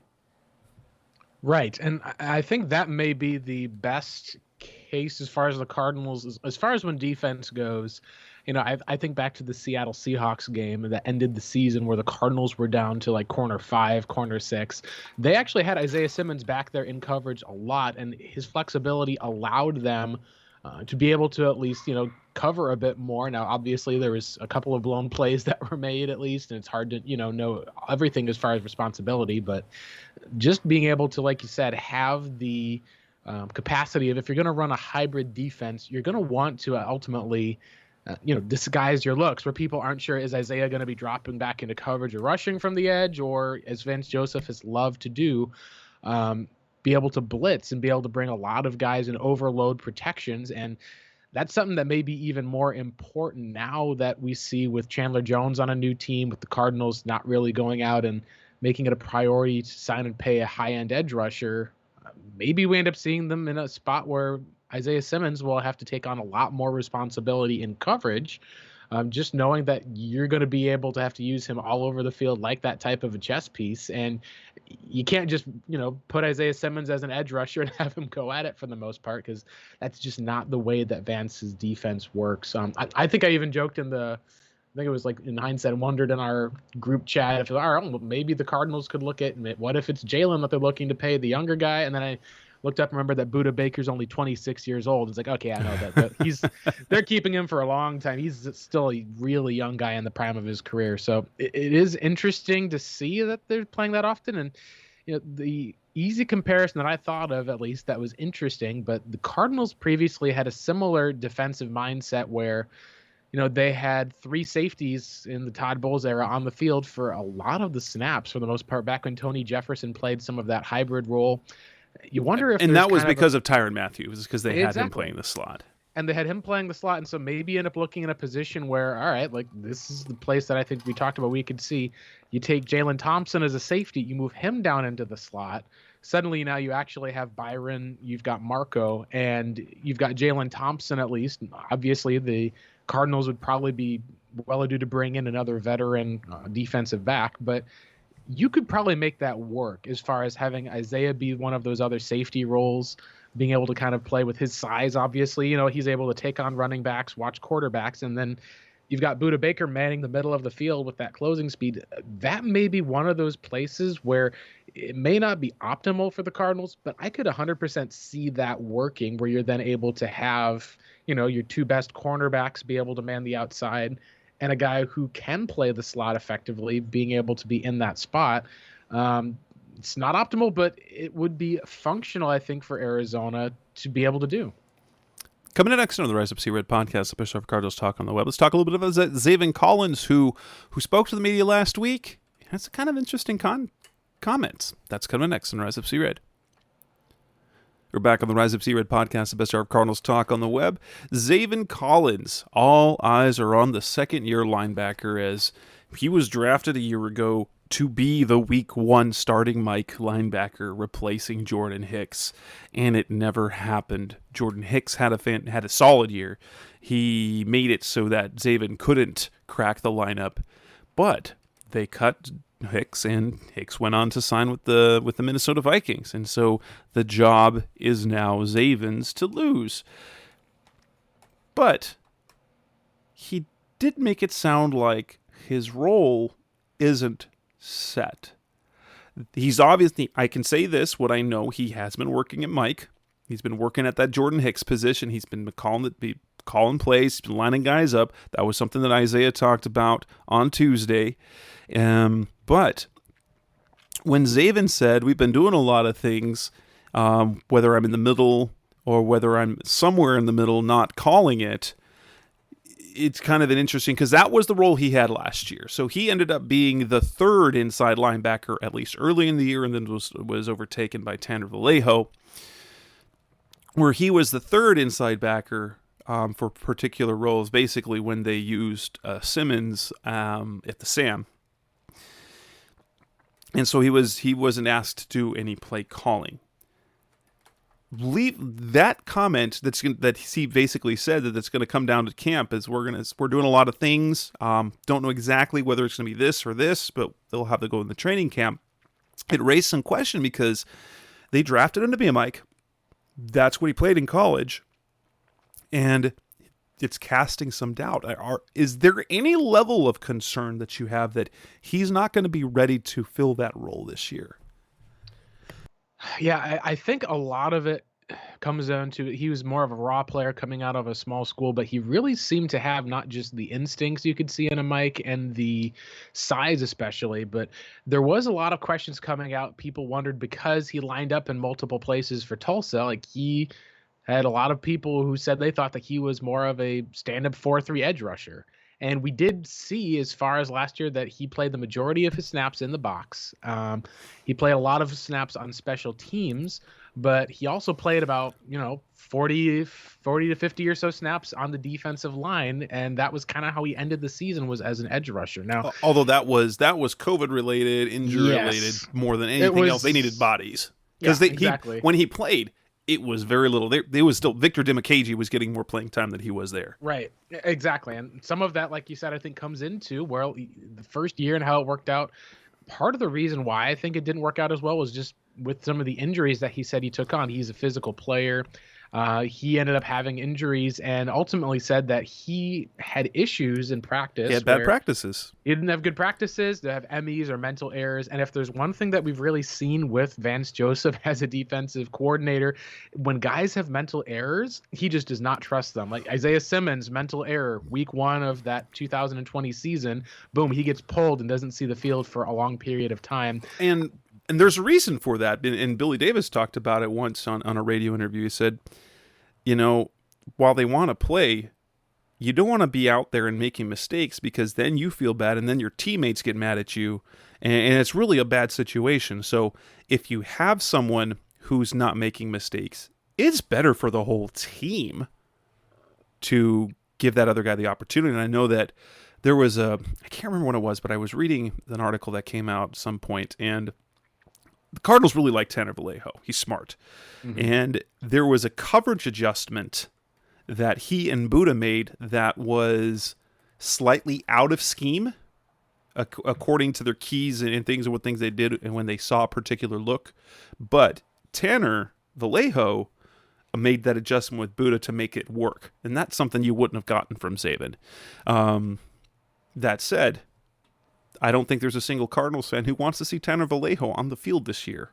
Right. And I think that may be the best case as far as the Cardinals, as far as when defense goes. I think back to the Seattle Seahawks game that ended the season where the Cardinals were down to like corner 5, corner 6. They actually had Isaiah Simmons back there in coverage a lot, and his flexibility allowed them to be able to at least, cover a bit more. Now, obviously, there was a couple of blown plays that were made at least, and it's hard to, know everything as far as responsibility. But just being able to, like you said, have the capacity of, if you're going to run a hybrid defense, you're going to want to ultimately disguise your looks, where people aren't sure, is Isaiah going to be dropping back into coverage or rushing from the edge, or as Vance Joseph has loved to do, be able to blitz and be able to bring a lot of guys and overload protections. And that's something that may be even more important now that we see with Chandler Jones on a new team, with the Cardinals not really going out and making it a priority to sign and pay a high-end edge rusher. Maybe we end up seeing them in a spot where Isaiah Simmons will have to take on a lot more responsibility in coverage, just knowing that you're going to be able to have to use him all over the field like that type of a chess piece. And you can't just, put Isaiah Simmons as an edge rusher and have him go at it for the most part, because that's just not the way that Vance's defense works. I think I even joked I think it was like in hindsight, wondered in our group chat if, all right, maybe the Cardinals could look at, what if it's Jalen that they're looking to pay, the younger guy? And then I looked up and remembered that Budda Baker's only 26 years old. It's like, okay, I know that they're keeping him for a long time. He's still a really young guy in the prime of his career. So it is interesting to see that they're playing that often. And, the easy comparison that I thought of, at least, that was interesting, but the Cardinals previously had a similar defensive mindset where, they had three safeties in the Todd Bowles era on the field for a lot of the snaps, for the most part, back when Tony Jefferson played some of that hybrid role. You wonder if, and that was because of Tyrann Mathieu, because they had him playing the slot. And they had him playing the slot, and so maybe end up looking in a position where, all right, like, this is the place that I think we talked about we could see. You take Jalen Thompson as a safety, you move him down into the slot. Suddenly now you actually have Byron, you've got Marco, and you've got Jalen Thompson at least. Obviously, the Cardinals would probably be well due to bring in another veteran defensive back, but you could probably make that work as far as having Isaiah be one of those other safety roles, being able to kind of play with his size. Obviously, he's able to take on running backs, watch quarterbacks, and then you've got Budda Baker manning the middle of the field with that closing speed. That may be one of those places where it may not be optimal for the Cardinals, but I could 100% see that working, where you're then able to have, your two best cornerbacks be able to man the outside, and a guy who can play the slot effectively being able to be in that spot. It's not optimal, but it would be functional, I think, for Arizona to be able to do. Coming in next on the Rise Up See Red podcast, special for Cardinals Talk on the Web, let's talk a little bit about Zaven Collins, who spoke to the media last week. Has kind of interesting comments. That's coming next on Rise Up See Red. We're back on the Rise Up See Red podcast, the best hour of Cardinals Talk on the Web. Zaven Collins, all eyes are on the second-year linebacker, as he was drafted a year ago to be the week one starting Mike linebacker replacing Jordan Hicks, and it never happened. Jordan Hicks had a solid year. He made it so that Zaven couldn't crack the lineup, but they cut Hicks, and Hicks went on to sign with the Minnesota Vikings, and so the job is now Zaven's to lose. But he did make it sound like his role isn't set. He's obviously, I can say this, what I know, he has been working at Mike. He's been working at that Jordan Hicks position. He's been calling plays, been lining guys up. That was something that Isaiah talked about on Tuesday. But when Zaven said, we've been doing a lot of things, whether I'm in the middle or whether I'm somewhere in the middle, not calling it, it's kind of an interesting, because that was the role he had last year. So he ended up being the third inside linebacker, at least early in the year, and then was overtaken by Tanner Vallejo, where he was the third inside backer for particular roles, basically when they used Simmons at the Sam. And so he wasn't asked to do any play calling. Leave that comment that he basically said that it's going to come down to camp, is we're doing a lot of things. Don't know exactly whether it's going to be this or this, but they'll have to go in the training camp. It raised some question because they drafted him to be a Mike. That's what he played in college, and it's casting some doubt. Is there any level of concern that you have that he's not going to be ready to fill that role this year? Yeah, I think a lot of it comes down to, he was more of a raw player coming out of a small school, but he really seemed to have not just the instincts you could see in a Mike and the size especially, but there was a lot of questions coming out. People wondered, because he lined up in multiple places for Tulsa, like, he had a lot of people who said they thought that he was more of a stand-up 4-3 edge rusher. And we did see, as far as last year, that he played the majority of his snaps in the box. He played a lot of snaps on special teams, but he also played about 40 to 50 or so snaps on the defensive line, and that was kind of how he ended the season, was as an edge rusher. Now, although that was COVID related, injury related, more than anything else, they needed bodies because exactly. When he played, it was very little. There was still Victor Dimukeje was getting more playing time than he was there. Right, exactly, and some of that, like you said, I think comes into the first year and how it worked out. Part of the reason why I think it didn't work out as well was just with some of the injuries that he said he took on. He's a physical player. He ended up having injuries and ultimately said that he had issues in practice. He had bad practices. He didn't have good practices. They have MEs or mental errors. And if there's one thing that we've really seen with Vance Joseph as a defensive coordinator, when guys have mental errors, he just does not trust them. Like Isaiah Simmons, mental error, week 1 of that 2020 season, boom, he gets pulled and doesn't see the field for a long period of time. And there's a reason for that. And Billy Davis talked about it once on a radio interview. He said, while they want to play, you don't want to be out there and making mistakes because then you feel bad and then your teammates get mad at you. And it's really a bad situation. So if you have someone who's not making mistakes, it's better for the whole team to give that other guy the opportunity. And I know that there was I can't remember when it was, but I was reading an article that came out at some point, and the Cardinals really like Tanner Vallejo. He's smart. Mm-hmm. And there was a coverage adjustment that he and Buddha made that was slightly out of scheme, according to their keys and things and what things they did and when they saw a particular look. But Tanner Vallejo made that adjustment with Buddha to make it work. And that's something you wouldn't have gotten from Zaven. That said, I don't think there's a single Cardinals fan who wants to see Tanner Vallejo on the field this year.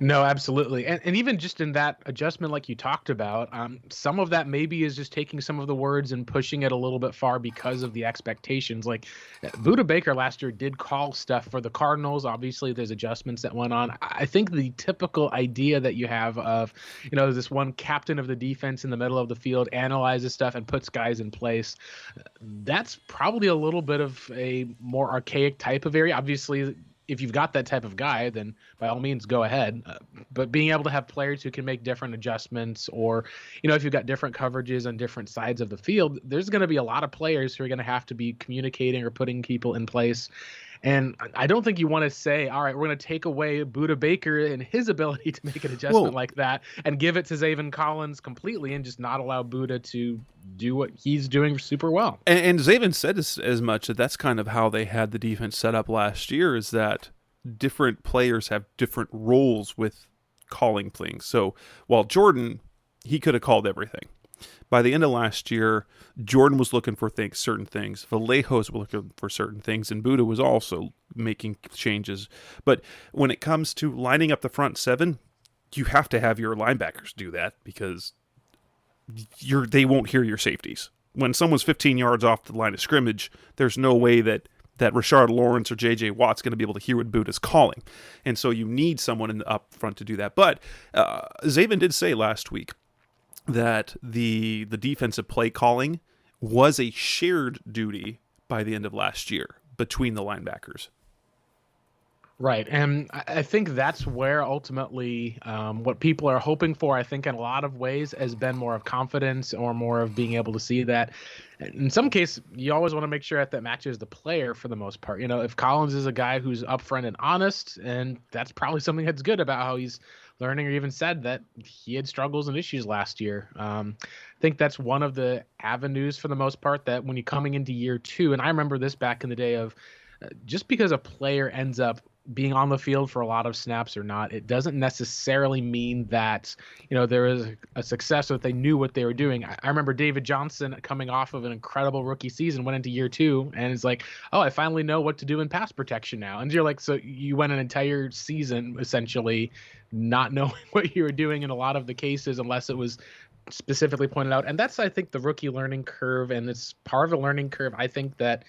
No, absolutely. And even just in that adjustment, like you talked about, some of that maybe is just taking some of the words and pushing it a little bit far because of the expectations. Like Budda Baker last year did call stuff for the Cardinals. Obviously, there's adjustments that went on. I think the typical idea that you have of, this one captain of the defense in the middle of the field analyzes stuff and puts guys in place, that's probably a little bit of a more archaic type of area. Obviously, if you've got that type of guy, then by all means go ahead. But being able to have players who can make different adjustments, or, if you've got different coverages on different sides of the field, there's going to be a lot of players who are going to have to be communicating or putting people in place. And I don't think you want to say, all right, we're going to take away Budda Baker and his ability to make an adjustment like that and give it to Zaven Collins completely and just not allow Budda to do what he's doing super well. And Zaven said as much that that's kind of how they had the defense set up last year, is that different players have different roles with calling things. So while Jordan, he could have called everything. By the end of last year, Jordan was looking for certain things. Vallejo was looking for certain things, and Budda was also making changes. But when it comes to lining up the front seven, you have to have your linebackers do that because they won't hear your safeties. When someone's 15 yards off the line of scrimmage, there's no way that Rashard Lawrence or J.J. Watt's going to be able to hear what Budda's calling. And so you need someone up front to do that. But Zaven did say last week that the defensive play calling was a shared duty by the end of last year between the linebackers. Right. And I think that's where ultimately what people are hoping for, I think in a lot of ways, has been more of confidence or more of being able to see that. In some case, you always want to make sure that matches the player for the most part. If Collins is a guy who's upfront and honest, and that's probably something that's good about how he's learning, or even said that he had struggles and issues last year. I think that's one of the avenues for the most part that when you're coming into year 2, and I remember this back in the day of just because a player ends up being on the field for a lot of snaps or not, it doesn't necessarily mean that, there is a success or that they knew what they were doing. I remember David Johnson coming off of an incredible rookie season, went into year 2 and it's like, oh, I finally know what to do in pass protection now. And you're like, so you went an entire season essentially not knowing what you were doing in a lot of the cases, unless it was specifically pointed out. And that's, I think, the rookie learning curve. And it's part of a learning curve, I think, that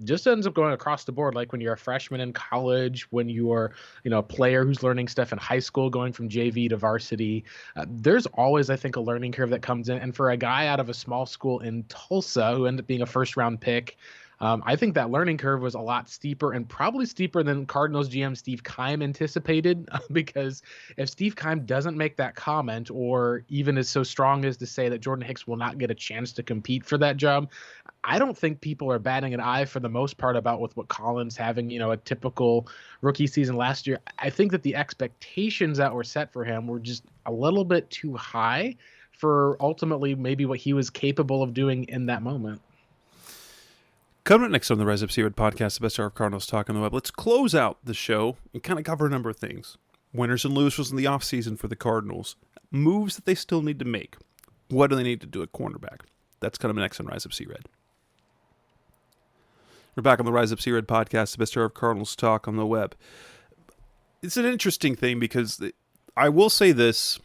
just ends up going across the board. Like when you're a freshman in college, when you're, a player who's learning stuff in high school, going from JV to varsity, there's always, I think, a learning curve that comes in. And for a guy out of a small school in Tulsa who ended up being a first-round pick, I think that learning curve was a lot steeper, and probably steeper than Cardinals GM Steve Keim anticipated, because if Steve Keim doesn't make that comment, or even is so strong as to say that Jordan Hicks will not get a chance to compete for that job, I don't think people are batting an eye for the most part about with what Collins having, a typical rookie season last year. I think that the expectations that were set for him were just a little bit too high for ultimately maybe what he was capable of doing in that moment. Coming up next on the Rise Up Seared podcast, the best hour of Cardinals talk on the web. Let's close out the show and kind of cover a number of things. Winners and losers in the offseason for the Cardinals. Moves that they still need to make. What do they need to do at cornerback? That's coming up next on Rise Up Seared. We're back on the Rise Up Seared podcast, the best hour of Cardinals talk on the web. It's an interesting thing because I will say this,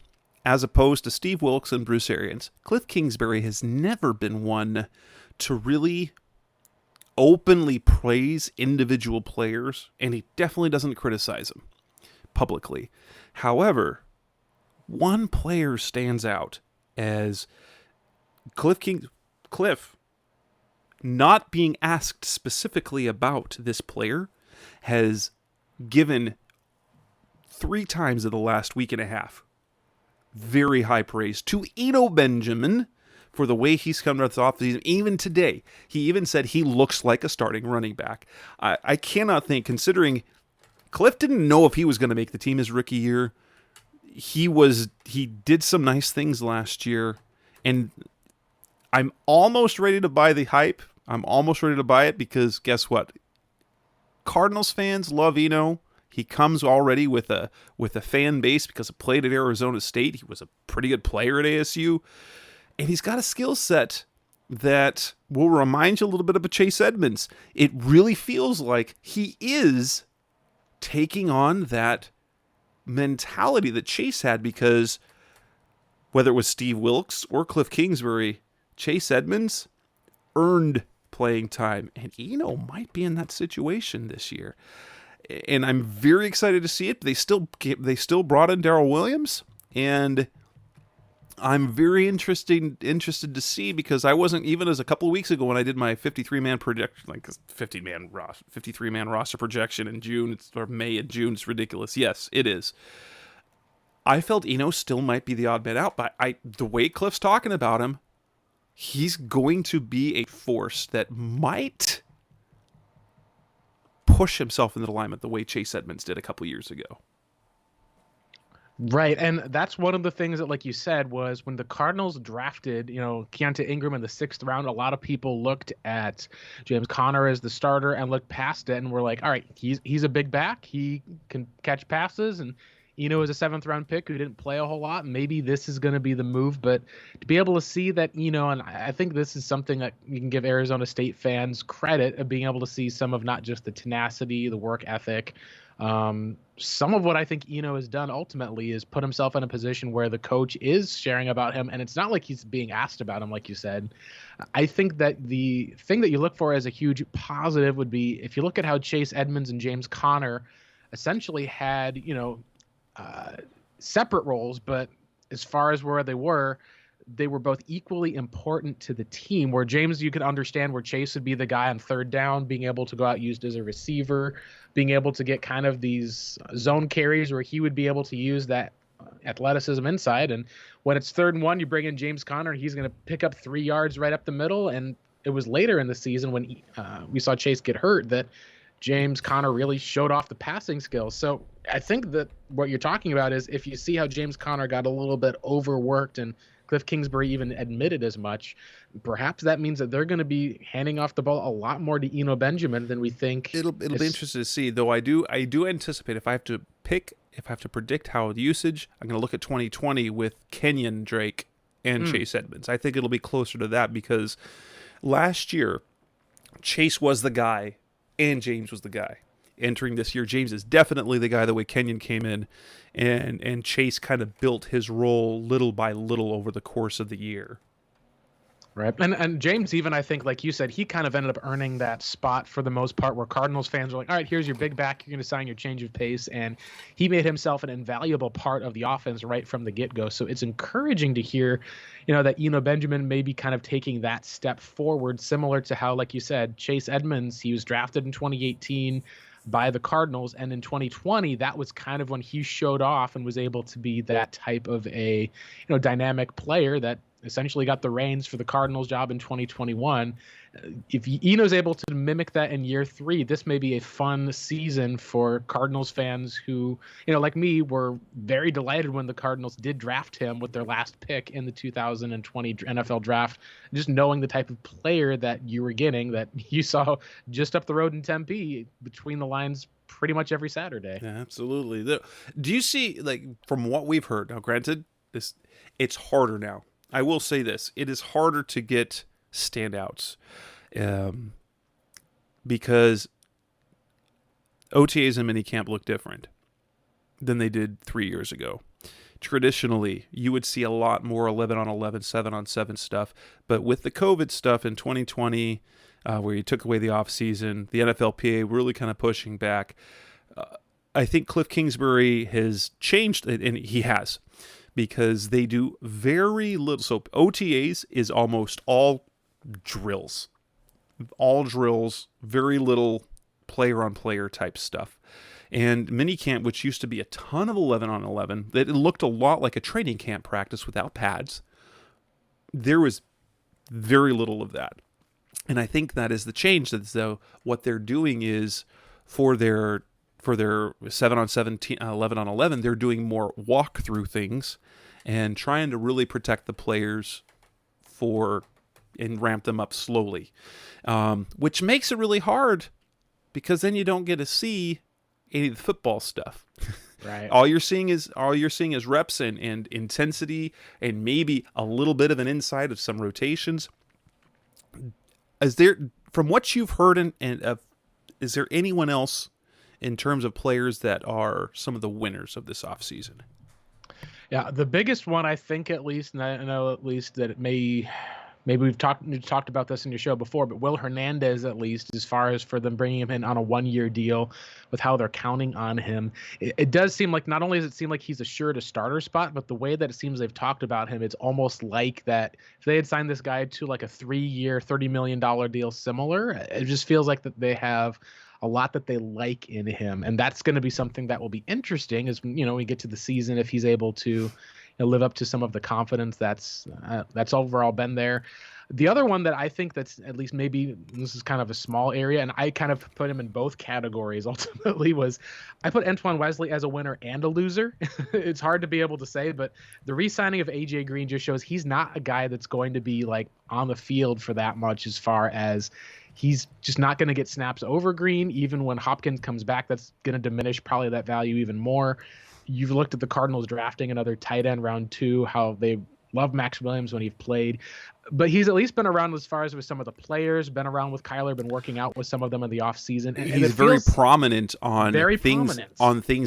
as opposed to Steve Wilkes and Bruce Arians, Cliff Kingsbury has never been one to really openly praise individual players, and he definitely doesn't criticize them publicly. However, one player stands out as Cliff, not being asked specifically about this player, has given 3 times in the last week and a half very high praise to Eno Benjamin for the way he's come to the offseason. Even today, he even said he looks like a starting running back. I cannot think, considering Cliff didn't know if he was going to make the team his rookie year. He did some nice things last year, and I'm almost ready to buy the hype. I'm almost ready to buy it because guess what? Cardinals fans love Eno. He comes already with a fan base because he played at Arizona State. He was a pretty good player at ASU. And he's got a skill set that will remind you a little bit of a Chase Edmonds. It really feels like he is taking on that mentality that Chase had, because whether it was Steve Wilkes or Cliff Kingsbury, Chase Edmonds earned playing time. And Eno might be in that situation this year. And I'm very excited to see it. They still brought in Darrell Williams, and I'm very interested to see, because I wasn't, even as a couple of weeks ago when I did my 53-man projection, like 53-man roster projection in June, or May and June, it's ridiculous. Yes, it is. I felt Eno still might be the odd man out, but the way Cliff's talking about him, he's going to be a force that might push himself into the alignment the way Chase Edmonds did a couple years ago. Right, and that's one of the things that, like you said, was when the Cardinals drafted, Keontae Ingram in the 6th round, a lot of people looked at James Conner as the starter and looked past it and were like, all right, he's a big back, he can catch passes, and Eno is a 7th-round pick who didn't play a whole lot. Maybe this is going to be the move, but to be able to see that, and I think this is something that you can give Arizona State fans credit of being able to see some of not just the tenacity, the work ethic. Some of what I think Eno has done ultimately is put himself in a position where the coach is sharing about him, and it's not like he's being asked about him, like you said. I think that the thing that you look for as a huge positive would be if you look at how Chase Edmonds and James Conner essentially had, separate roles, but as far as where they were both equally important to the team. Where James, you could understand where Chase would be the guy on 3rd down, being able to go out used as a receiver, being able to get kind of these zone carries where he would be able to use that athleticism inside. And when it's 3rd and 1, you bring in James Conner, he's going to pick up 3 yards right up the middle. And it was later in the season when we saw Chase get hurt that James Conner really showed off the passing skills. So I think that what you're talking about is if you see how James Conner got a little bit overworked, and Cliff Kingsbury even admitted as much, perhaps that means that they're going to be handing off the ball a lot more to Eno Benjamin than we think. It'll be interesting to see, though. I do anticipate if I have to predict how the usage, I'm going to look at 2020 with Kenyon Drake and Chase Edmonds. I think it'll be closer to that, because last year Chase was the guy and James was the guy. Entering this year, James is definitely the guy the way Kenyon came in, and Chase kind of built his role little by little over the course of the year. Right. And James, even I think, like you said, he kind of ended up earning that spot for the most part, where Cardinals fans were like, all right, here's your big back. You're going to sign your change of pace. And he made himself an invaluable part of the offense right from the get-go. So it's encouraging to hear, that Eno Benjamin may be kind of taking that step forward, similar to how, like you said, Chase Edmonds, he was drafted in 2018 by the Cardinals. And in 2020, that was kind of when he showed off and was able to be that type of a, dynamic player that essentially got the reins for the Cardinals job in 2021. If Eno's able to mimic that in year 3, this may be a fun season for Cardinals fans who, like me, were very delighted when the Cardinals did draft him with their last pick in the 2020 NFL draft, just knowing the type of player that you were getting, that you saw just up the road in Tempe between the lines pretty much every Saturday. Yeah, absolutely. Do you see, like, from what we've heard, now granted, it's harder now. I will say this, it is harder to get standouts because OTAs and minicamp look different than they did 3 years ago. Traditionally, you would see a lot more 11 on 11, 7 on 7 stuff, but with the COVID stuff in 2020, where you took away the offseason, the NFLPA really kind of pushing back, I think Cliff Kingsbury has changed, and he has, because they do very little. So OTAs is almost all drills, very little player-on-player type stuff. And minicamp, which used to be a ton of 11 on 11, that it looked a lot like a training camp practice without pads. There was very little of that. And I think that is the change. That so what they're doing is for their 7 on 7, 11 on 11, they're doing more walk-through things and trying to really protect the players and ramp them up slowly, which makes it really hard because then you don't get to see any of the football stuff. Right. All you're seeing is reps and intensity and maybe a little bit of an insight of some rotations. From what you've heard, is there anyone else in terms of players that are some of the winners of this offseason? Yeah, the biggest one, I think, at least, and I know at least that it maybe we've talked about this in your show before, but Will Hernandez, at least, as far as for them bringing him in on a 1-year deal with how they're counting on him, it does seem like not only does it seem like he's assured a starter spot, but the way that it seems they've talked about him, it's almost like that if they had signed this guy to like a 3-year, $30 million deal similar, it just feels like that they have a lot that they like in him. And that's going to be something that will be interesting as, we get to the season, if he's able to live up to some of the confidence that's overall been there. The other one that I think that's at least maybe this is kind of a small area, and I kind of put him in both categories ultimately, was I put Antoine Wesley as a winner and a loser. It's hard to be able to say, but the re-signing of AJ Green just shows he's not a guy that's going to be like on the field for that much, as far as he's just not going to get snaps over Green. Even when Hopkins comes back, that's going to diminish probably that value even more. You've looked at the Cardinals drafting another tight end round 2, how they love Max Williams when he's played, but he's at least been around as far as with some of the players, been around with Kyler, been working out with some of them in the offseason. And he's very prominent on things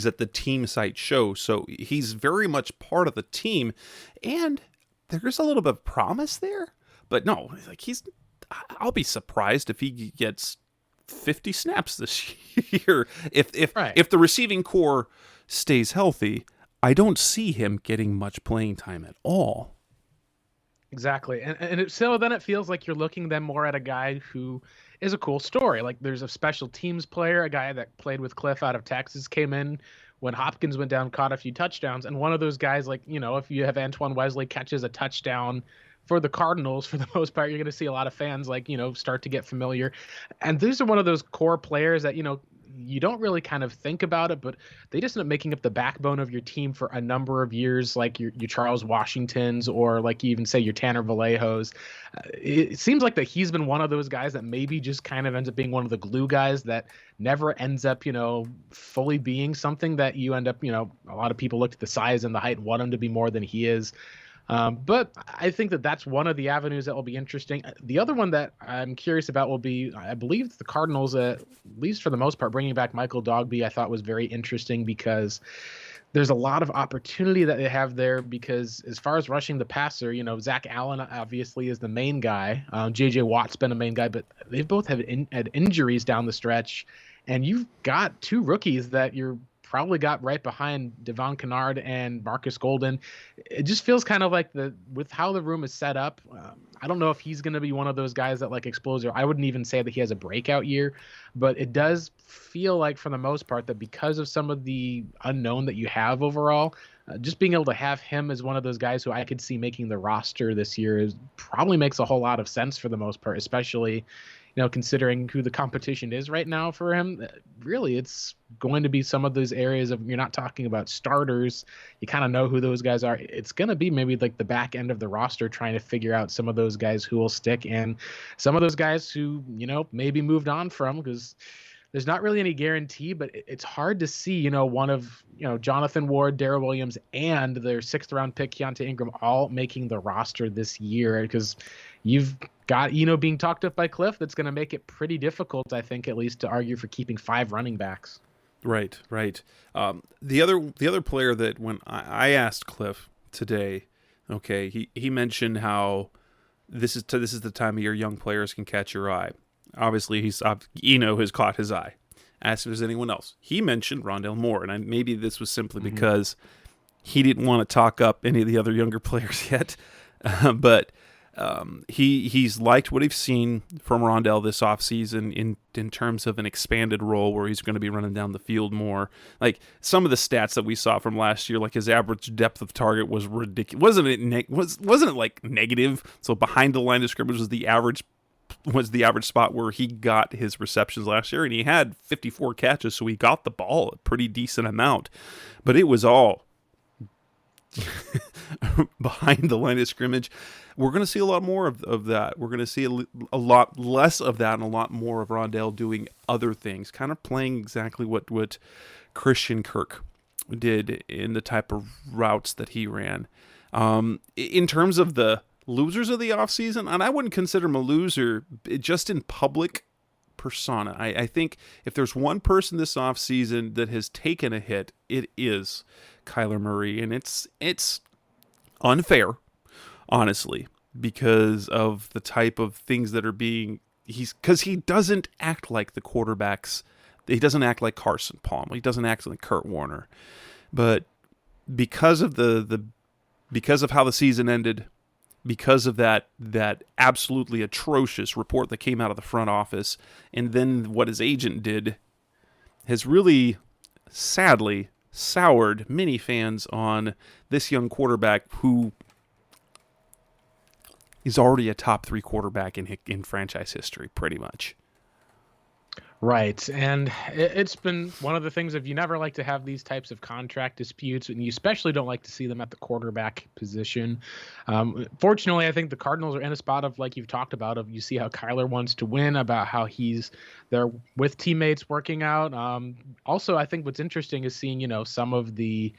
that the team site show. So he's very much part of the team, and there's a little bit of promise there, but no, like I'll be surprised if he gets 50 snaps this year. If the receiving core stays healthy, I don't see him getting much playing time at all. Exactly. So then it feels like you're looking then more at a guy who is a cool story. Like there's a special teams player, a guy that played with Cliff out of Texas, came in when Hopkins went down, caught a few touchdowns. And one of those guys, like, if you have Antoine Wesley catches a touchdown for the Cardinals, for the most part, you're going to see a lot of fans start to get familiar. And these are one of those core players that, you don't really kind of think about it, but they just end up making up the backbone of your team for a number of years, like your Charles Washingtons, or like you even say your Tanner Vallejos. It seems like that he's been one of those guys that maybe just kind of ends up being one of the glue guys that never ends up, fully being something that you end up, a lot of people look at the size and the height and want him to be more than he is. But I think that that's one of the avenues that will be interesting. The other one that I'm curious about will be, I believe the Cardinals, at least for the most part, bringing back Michael Dogbe, I thought was very interesting because there's a lot of opportunity that they have there because as far as rushing the passer, Zach Allen obviously is the main guy. J.J. Watt's been a main guy, but they've both had injuries down the stretch. And you've got two rookies that you're probably got right behind Devon Kennard and Marcus Golden. It just feels kind of like with how the room is set up. I don't know if he's going to be one of those guys that like explodes. Or I wouldn't even say that he has a breakout year, but it does feel like for the most part that because of some of the unknown that you have overall, just being able to have him as one of those guys who I could see making the roster this year probably makes a whole lot of sense for the most part, especially considering who the competition is right now for him. Really, it's going to be some of those areas of, you're not talking about starters. You kind of know who those guys are. It's going to be maybe like the back end of the roster trying to figure out some of those guys who will stick and some of those guys who, maybe moved on from, because there's not really any guarantee, but it's hard to see, one of, Jonathan Ward, Darrell Williams, and their 6th round pick, Keontae Ingram, all making the roster this year, because you've got, being talked up by Cliff. That's going to make it pretty difficult, I think, at least to argue for keeping 5 running backs. Right. The other player that when I asked Cliff today, okay, he mentioned how this is the time of year young players can catch your eye. Obviously, Eno has caught his eye. Asked if there's anyone else. He mentioned Rondale Moore, and maybe this was simply because he didn't want to talk up any of the other younger players yet, but he's liked what he's seen from Rondale this offseason in terms of an expanded role where he's going to be running down the field more. Like some of the stats that we saw from last year, like his average depth of target was ridiculous. Wasn't it like negative? So behind the line of scrimmage was the average spot where he got his receptions last year, and he had 54 catches, so he got the ball a pretty decent amount, but it was all behind the line of scrimmage. We're going to see a lot more of that. We're going to see a lot less of that and a lot more of Rondale doing other things, kind of playing exactly what Christian Kirk did in the type of routes that he ran. In terms of the losers of the offseason, and I wouldn't consider him a loser just in public persona. I think if there's one person this offseason that has taken a hit, it is Kyler Murray, and it's unfair, honestly, because of the type of things that are because he doesn't act like the quarterbacks. He doesn't act like Carson Palmer. He doesn't act like Kurt Warner. But because of because of how the season ended, because of that absolutely atrocious report that came out of the front office, and then what his agent did, has really, sadly, soured many fans on this young quarterback who is already a top 3 quarterback in franchise history, pretty much. Right. And it's been one of the things of you never like to have these types of contract disputes, and you especially don't like to see them at the quarterback position. Fortunately, I think the Cardinals are in a spot of, like you've talked about, of you see how Kyler wants to win, about how he's there with teammates working out. Also, I think what's interesting is seeing, some of the,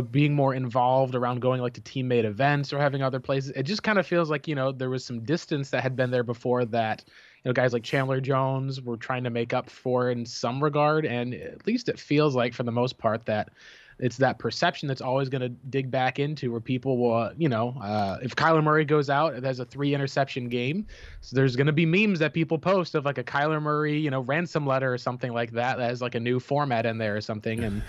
being more involved around going like to teammate events or having other places. It just kind of feels like, there was some distance that had been there before that, guys like Chandler Jones were trying to make up for in some regard. And at least it feels like for the most part that it's that perception that's always going to dig back into where people will, if Kyler Murray goes out, it has a 3 interception game. So there's going to be memes that people post of like a Kyler Murray, ransom letter or something like that. That has like a new format in there or something. And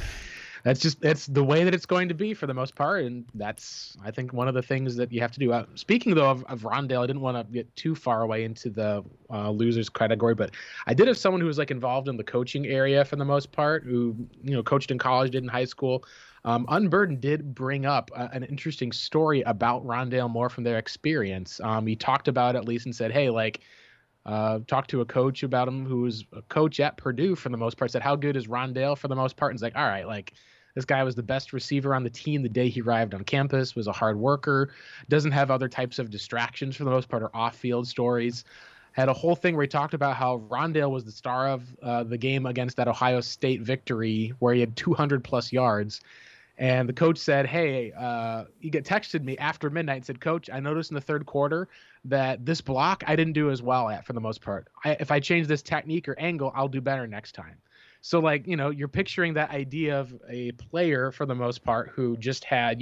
it's the way that it's going to be for the most part. And that's, I think, one of the things that you have to do. Speaking, though, of Rondale, I didn't want to get too far away into the losers category, but I did have someone who was like involved in the coaching area for the most part, who, coached in college, did in high school. Unburdened did bring up an interesting story about Rondale Moore from their experience. He talked about it at least and said, hey, talked to a coach about him who was a coach at Purdue for the most part, said, how good is Rondale for the most part? And it's like, all right, this guy was the best receiver on the team the day he arrived on campus, was a hard worker, doesn't have other types of distractions for the most part or off-field stories. Had a whole thing where he talked about how Rondale was the star of the game against that Ohio State victory where he had 200-plus yards. And the coach said, hey, he texted me after midnight and said, Coach, I noticed in the third quarter that this block I didn't do as well at for the most part. If I change this technique or angle, I'll do better next time. So like, you're picturing that idea of a player for the most part who just had,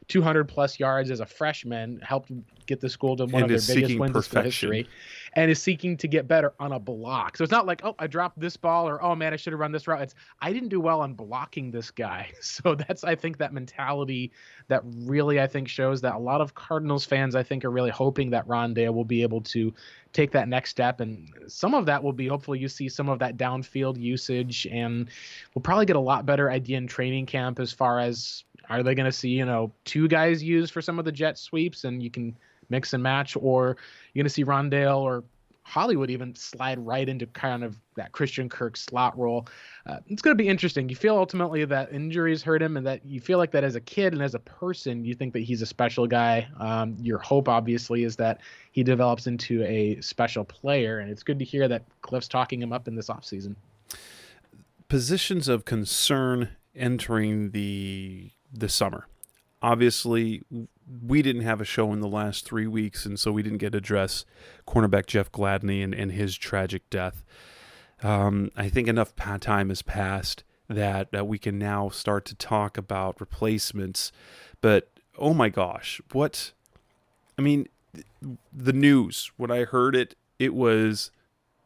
200 plus yards as a freshman, helped get the school to one And of their is biggest seeking wins in school perfection. history, and is seeking to get better on a block. So it's not like, oh, I dropped this ball, or oh man, I should have run this route. It's, I didn't do well on blocking this guy. So that's, I think, that mentality that really, I think, shows that a lot of Cardinals fans, I think, are really hoping that Rondale will be able to take that next step. And some of that will be, hopefully you see some of that downfield usage, and we'll probably get a lot better idea in training camp as far as, are they going to see, two guys used for some of the jet sweeps and you can mix and match, or you're going to see Rondale or Hollywood even slide right into kind of that Christian Kirk slot role. It's going to be interesting. You feel ultimately that injuries hurt him, and that you feel like that as a kid and as a person, you think that he's a special guy. Your hope, obviously, is that he develops into a special player, and it's good to hear that Cliff's talking him up in this offseason. Positions of concern entering the summer. Obviously, we didn't have a show in the last 3 weeks, and so we didn't get to address cornerback Jeff Gladney and his tragic death. I think enough time has passed that we can now start to talk about replacements. But, oh my gosh, the news, when I heard it, it was,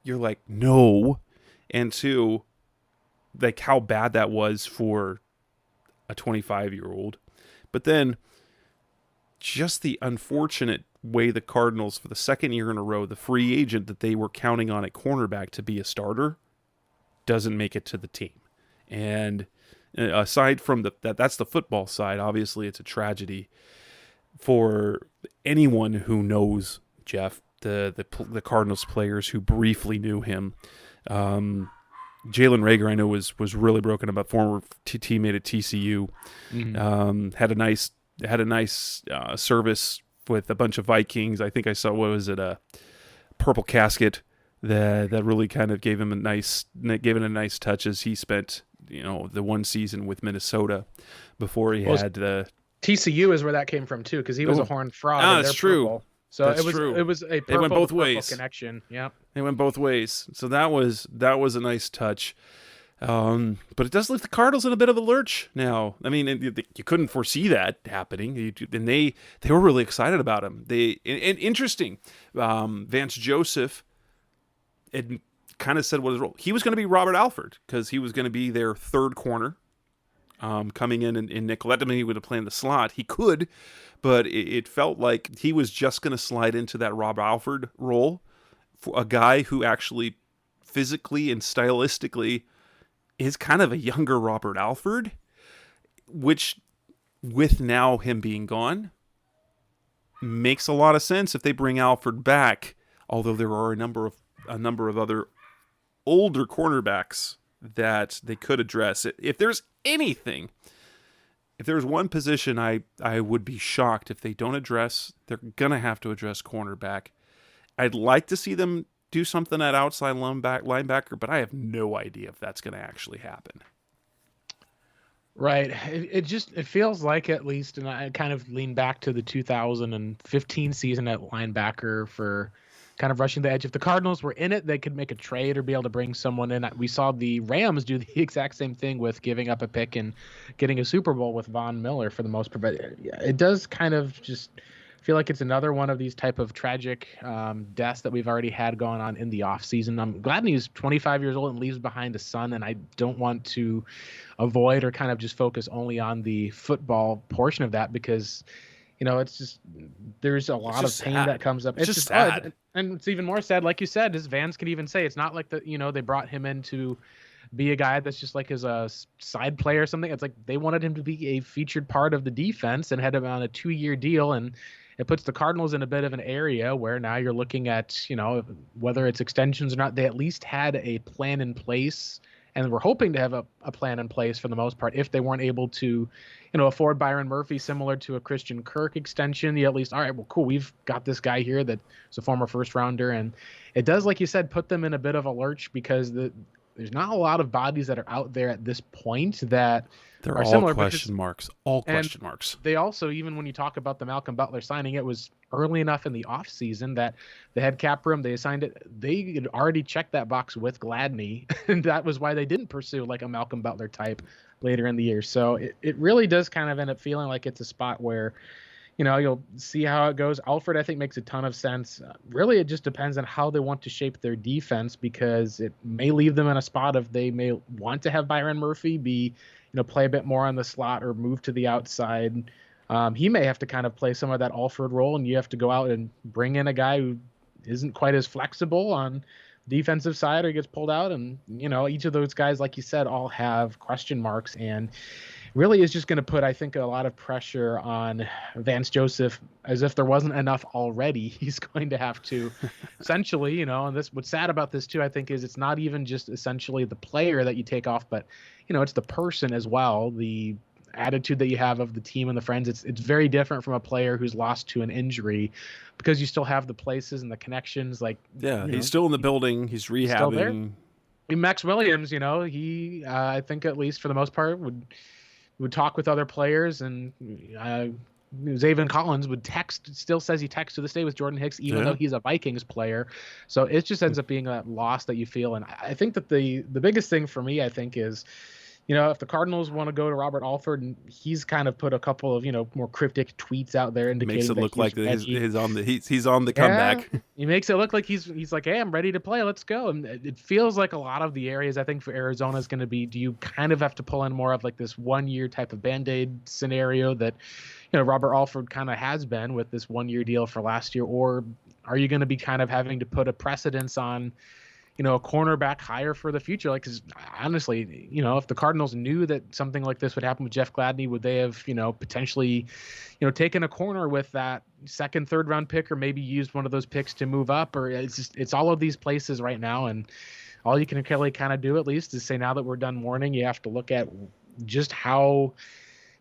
you're like, no. And two, like how bad that was for a 25-year-old. But then just the unfortunate way the Cardinals, for the second year in a row, the free agent that they were counting on at cornerback to be a starter doesn't make it to the team. And aside from that's the football side, obviously it's a tragedy for anyone who knows Jeff, the Cardinals players who briefly knew him. Jalen Reagor, I know, was really broken about, former teammate at TCU. Mm-hmm. Had a nice service with a bunch of Vikings. I think I saw, a purple casket that really kind of gave it a nice touch, as he spent the one season with Minnesota before he had the TCU is where that came from too, because he was a Horned Frog. That's true. Purple. So That's it was true. It was a purple, they went both ways. Connection. Yeah, they went both ways. So that was a nice touch. But it does leave the Cardinals in a bit of a lurch now. I mean, you couldn't foresee that happening, and they were really excited about him. And interesting, Vance Joseph had kind of said what his role. He was going to be Robert Alford, because he was going to be their third corner, coming in nickel. That didn't mean he would have played in the slot. He could, but it felt like he was just going to slide into that Rob Alford role, for a guy who actually physically and stylistically is kind of a younger Robert Alford, which, with now him being gone, makes a lot of sense if they bring Alford back. Although there are a number of other older cornerbacks that they could address. If there's one position I would be shocked if they don't address, they're going to have to address cornerback. I'd like to see them do something at outside linebacker, but I have no idea if that's going to actually happen. Right. It feels like, at least, and I kind of lean back to the 2015 season at linebacker for kind of rushing the edge. If the Cardinals were in it, they could make a trade or be able to bring someone in. We saw the Rams do the exact same thing with giving up a pick and getting a Super Bowl with Von Miller for the most part. But it does kind of just feel like it's another one of these type of tragic deaths that we've already had going on in the offseason. I'm glad he's 25 years old and leaves behind a son, and I don't want to avoid or kind of just focus only on the football portion of that, because it's just, there's a lot of pain that comes up. It's just sad. And it's even more sad, like you said, as Vance could even say, it's not like they brought him in to be a guy that's just like as a side player or something. It's like they wanted him to be a featured part of the defense and had him on a 2-year deal. And it puts the Cardinals in a bit of an area where now you're looking at, whether it's extensions or not, they at least had a plan in place. And we're hoping to have a plan in place for the most part. If they weren't able to, afford Byron Murphy similar to a Christian Kirk extension, you at least, all right, well, cool, we've got this guy here that's a former first rounder. And it does, like you said, put them in a bit of a lurch, because there's not a lot of bodies that are out there at this point that They're are all similar. question marks. All and question marks. They also, even when you talk about the Malcolm Butler signing, it was early enough in the offseason that they had cap room. They assigned it. They had already checked that box with Gladney, and that was why they didn't pursue like a Malcolm Butler type later in the year. So it really does kind of end up feeling like it's a spot where, you know, you'll see how it goes. Alford, I think, makes a ton of sense. Really, it just depends on how they want to shape their defense, because it may leave them in a spot if they may want to have Byron Murphy be, play a bit more on the slot or move to the outside. He may have to kind of play some of that Alford role, and you have to go out and bring in a guy who isn't quite as flexible on the defensive side or gets pulled out. And, each of those guys, like you said, all have question marks, and really is just going to put, I think, a lot of pressure on Vance Joseph, as if there wasn't enough already. He's going to have to essentially, and what's sad about this too, I think, is it's not even just essentially the player that you take off, but, it's the person as well, the attitude that you have of the team and the friends. It's very different from a player who's lost to an injury, because you still have the places and the connections. Like, he's still in the building. He's rehabbing. Still there. Max Williams, he, I think, at least for the most part, would talk with other players, and Zaven Collins would still says he texts to this day with Jordan Hicks, even though he's a Vikings player. So it just ends up being that loss that you feel. And I think that the biggest thing for me, I think, is, if the Cardinals want to go to Robert Alford, and he's kind of put a couple of, more cryptic tweets out there indicating makes it look like he's on the yeah, comeback. He makes it look like he's like, hey, I'm ready to play. Let's go. And it feels like a lot of the areas, I think, for Arizona is going to be, do you kind of have to pull in more of like this 1 year type of Band-Aid scenario that, Robert Alford kind of has been with this 1 year deal for last year? Or are you going to be kind of having to put a precedence on, a cornerback hire for the future? Like, because honestly, if the Cardinals knew that something like this would happen with Jeff Gladney, would they have, potentially, taken a corner with that second, third round pick, or maybe used one of those picks to move up? Or it's all of these places right now. And all you can really kind of do, at least, is say, now that we're done mourning, you have to look at just how,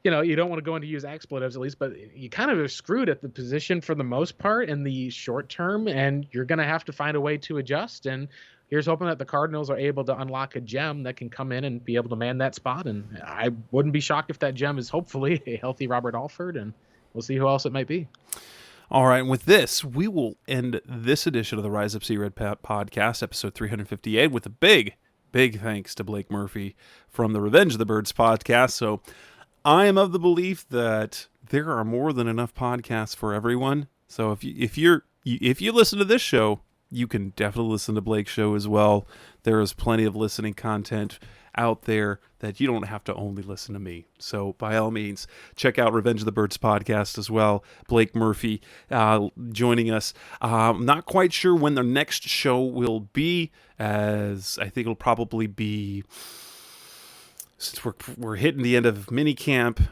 you don't want to go into use expletives, at least, but you kind of are screwed at the position for the most part in the short term, and you're going to have to find a way to adjust. And here's hoping that the Cardinals are able to unlock a gem that can come in and be able to man that spot. And I wouldn't be shocked if that gem is hopefully a healthy Robert Alford, and we'll see who else it might be. All right, and with this, we will end this edition of the Rise Up See Red podcast, episode 358, with a big thanks to Blake Murphy from the Revenge of the Birds podcast. So I am of the belief that there are more than enough podcasts for everyone. So if you listen to this show, you can definitely listen to Blake's show as well. There is plenty of listening content out there that you don't have to only listen to me. So by all means, check out Revenge of the Birds podcast as well. Blake Murphy joining us. I'm not quite sure when the next show will be, as I think it'll probably be, since we're hitting the end of minicamp,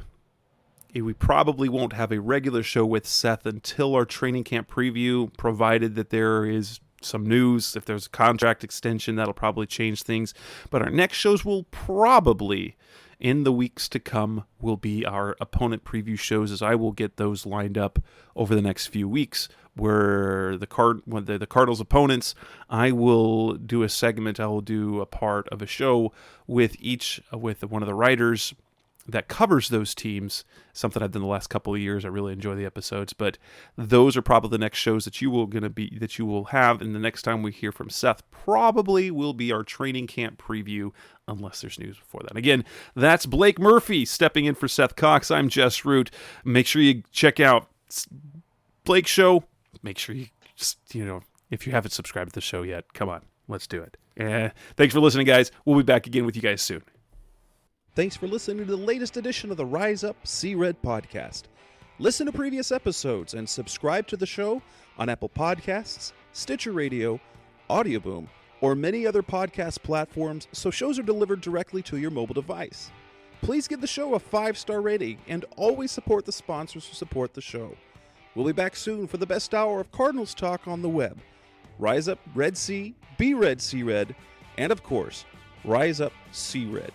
we probably won't have a regular show with Seth until our training camp preview, provided that there is some news. If there's a contract extension, that'll probably change things. But our next shows will probably, in the weeks to come, will be our opponent preview shows, as I will get those lined up over the next few weeks, where the Cardinals opponents, I will do a segment, I will do a part of a show with one of the writers that covers those teams, something I've done the last couple of years. I really enjoy the episodes, but those are probably the next shows that you will have. And the next time we hear from Seth probably will be our training camp preview, unless there's news before that. Again, that's Blake Murphy stepping in for Seth Cox. I'm Jess Root. Make sure you check out Blake's show. Make sure you just, if you haven't subscribed to the show yet, come on, let's do it. Thanks for listening, guys. We'll be back again with you guys soon. Thanks for listening to the latest edition of the Rise Up See Red podcast. Listen to previous episodes and subscribe to the show on Apple Podcasts, Stitcher Radio, Audioboom, or many other podcast platforms, so shows are delivered directly to your mobile device. Please give the show a 5-star rating and always support the sponsors who support the show. We'll be back soon for the best hour of Cardinals talk on the web. Rise up, Red Sea, be Red, See Red, and of course, Rise Up, See Red.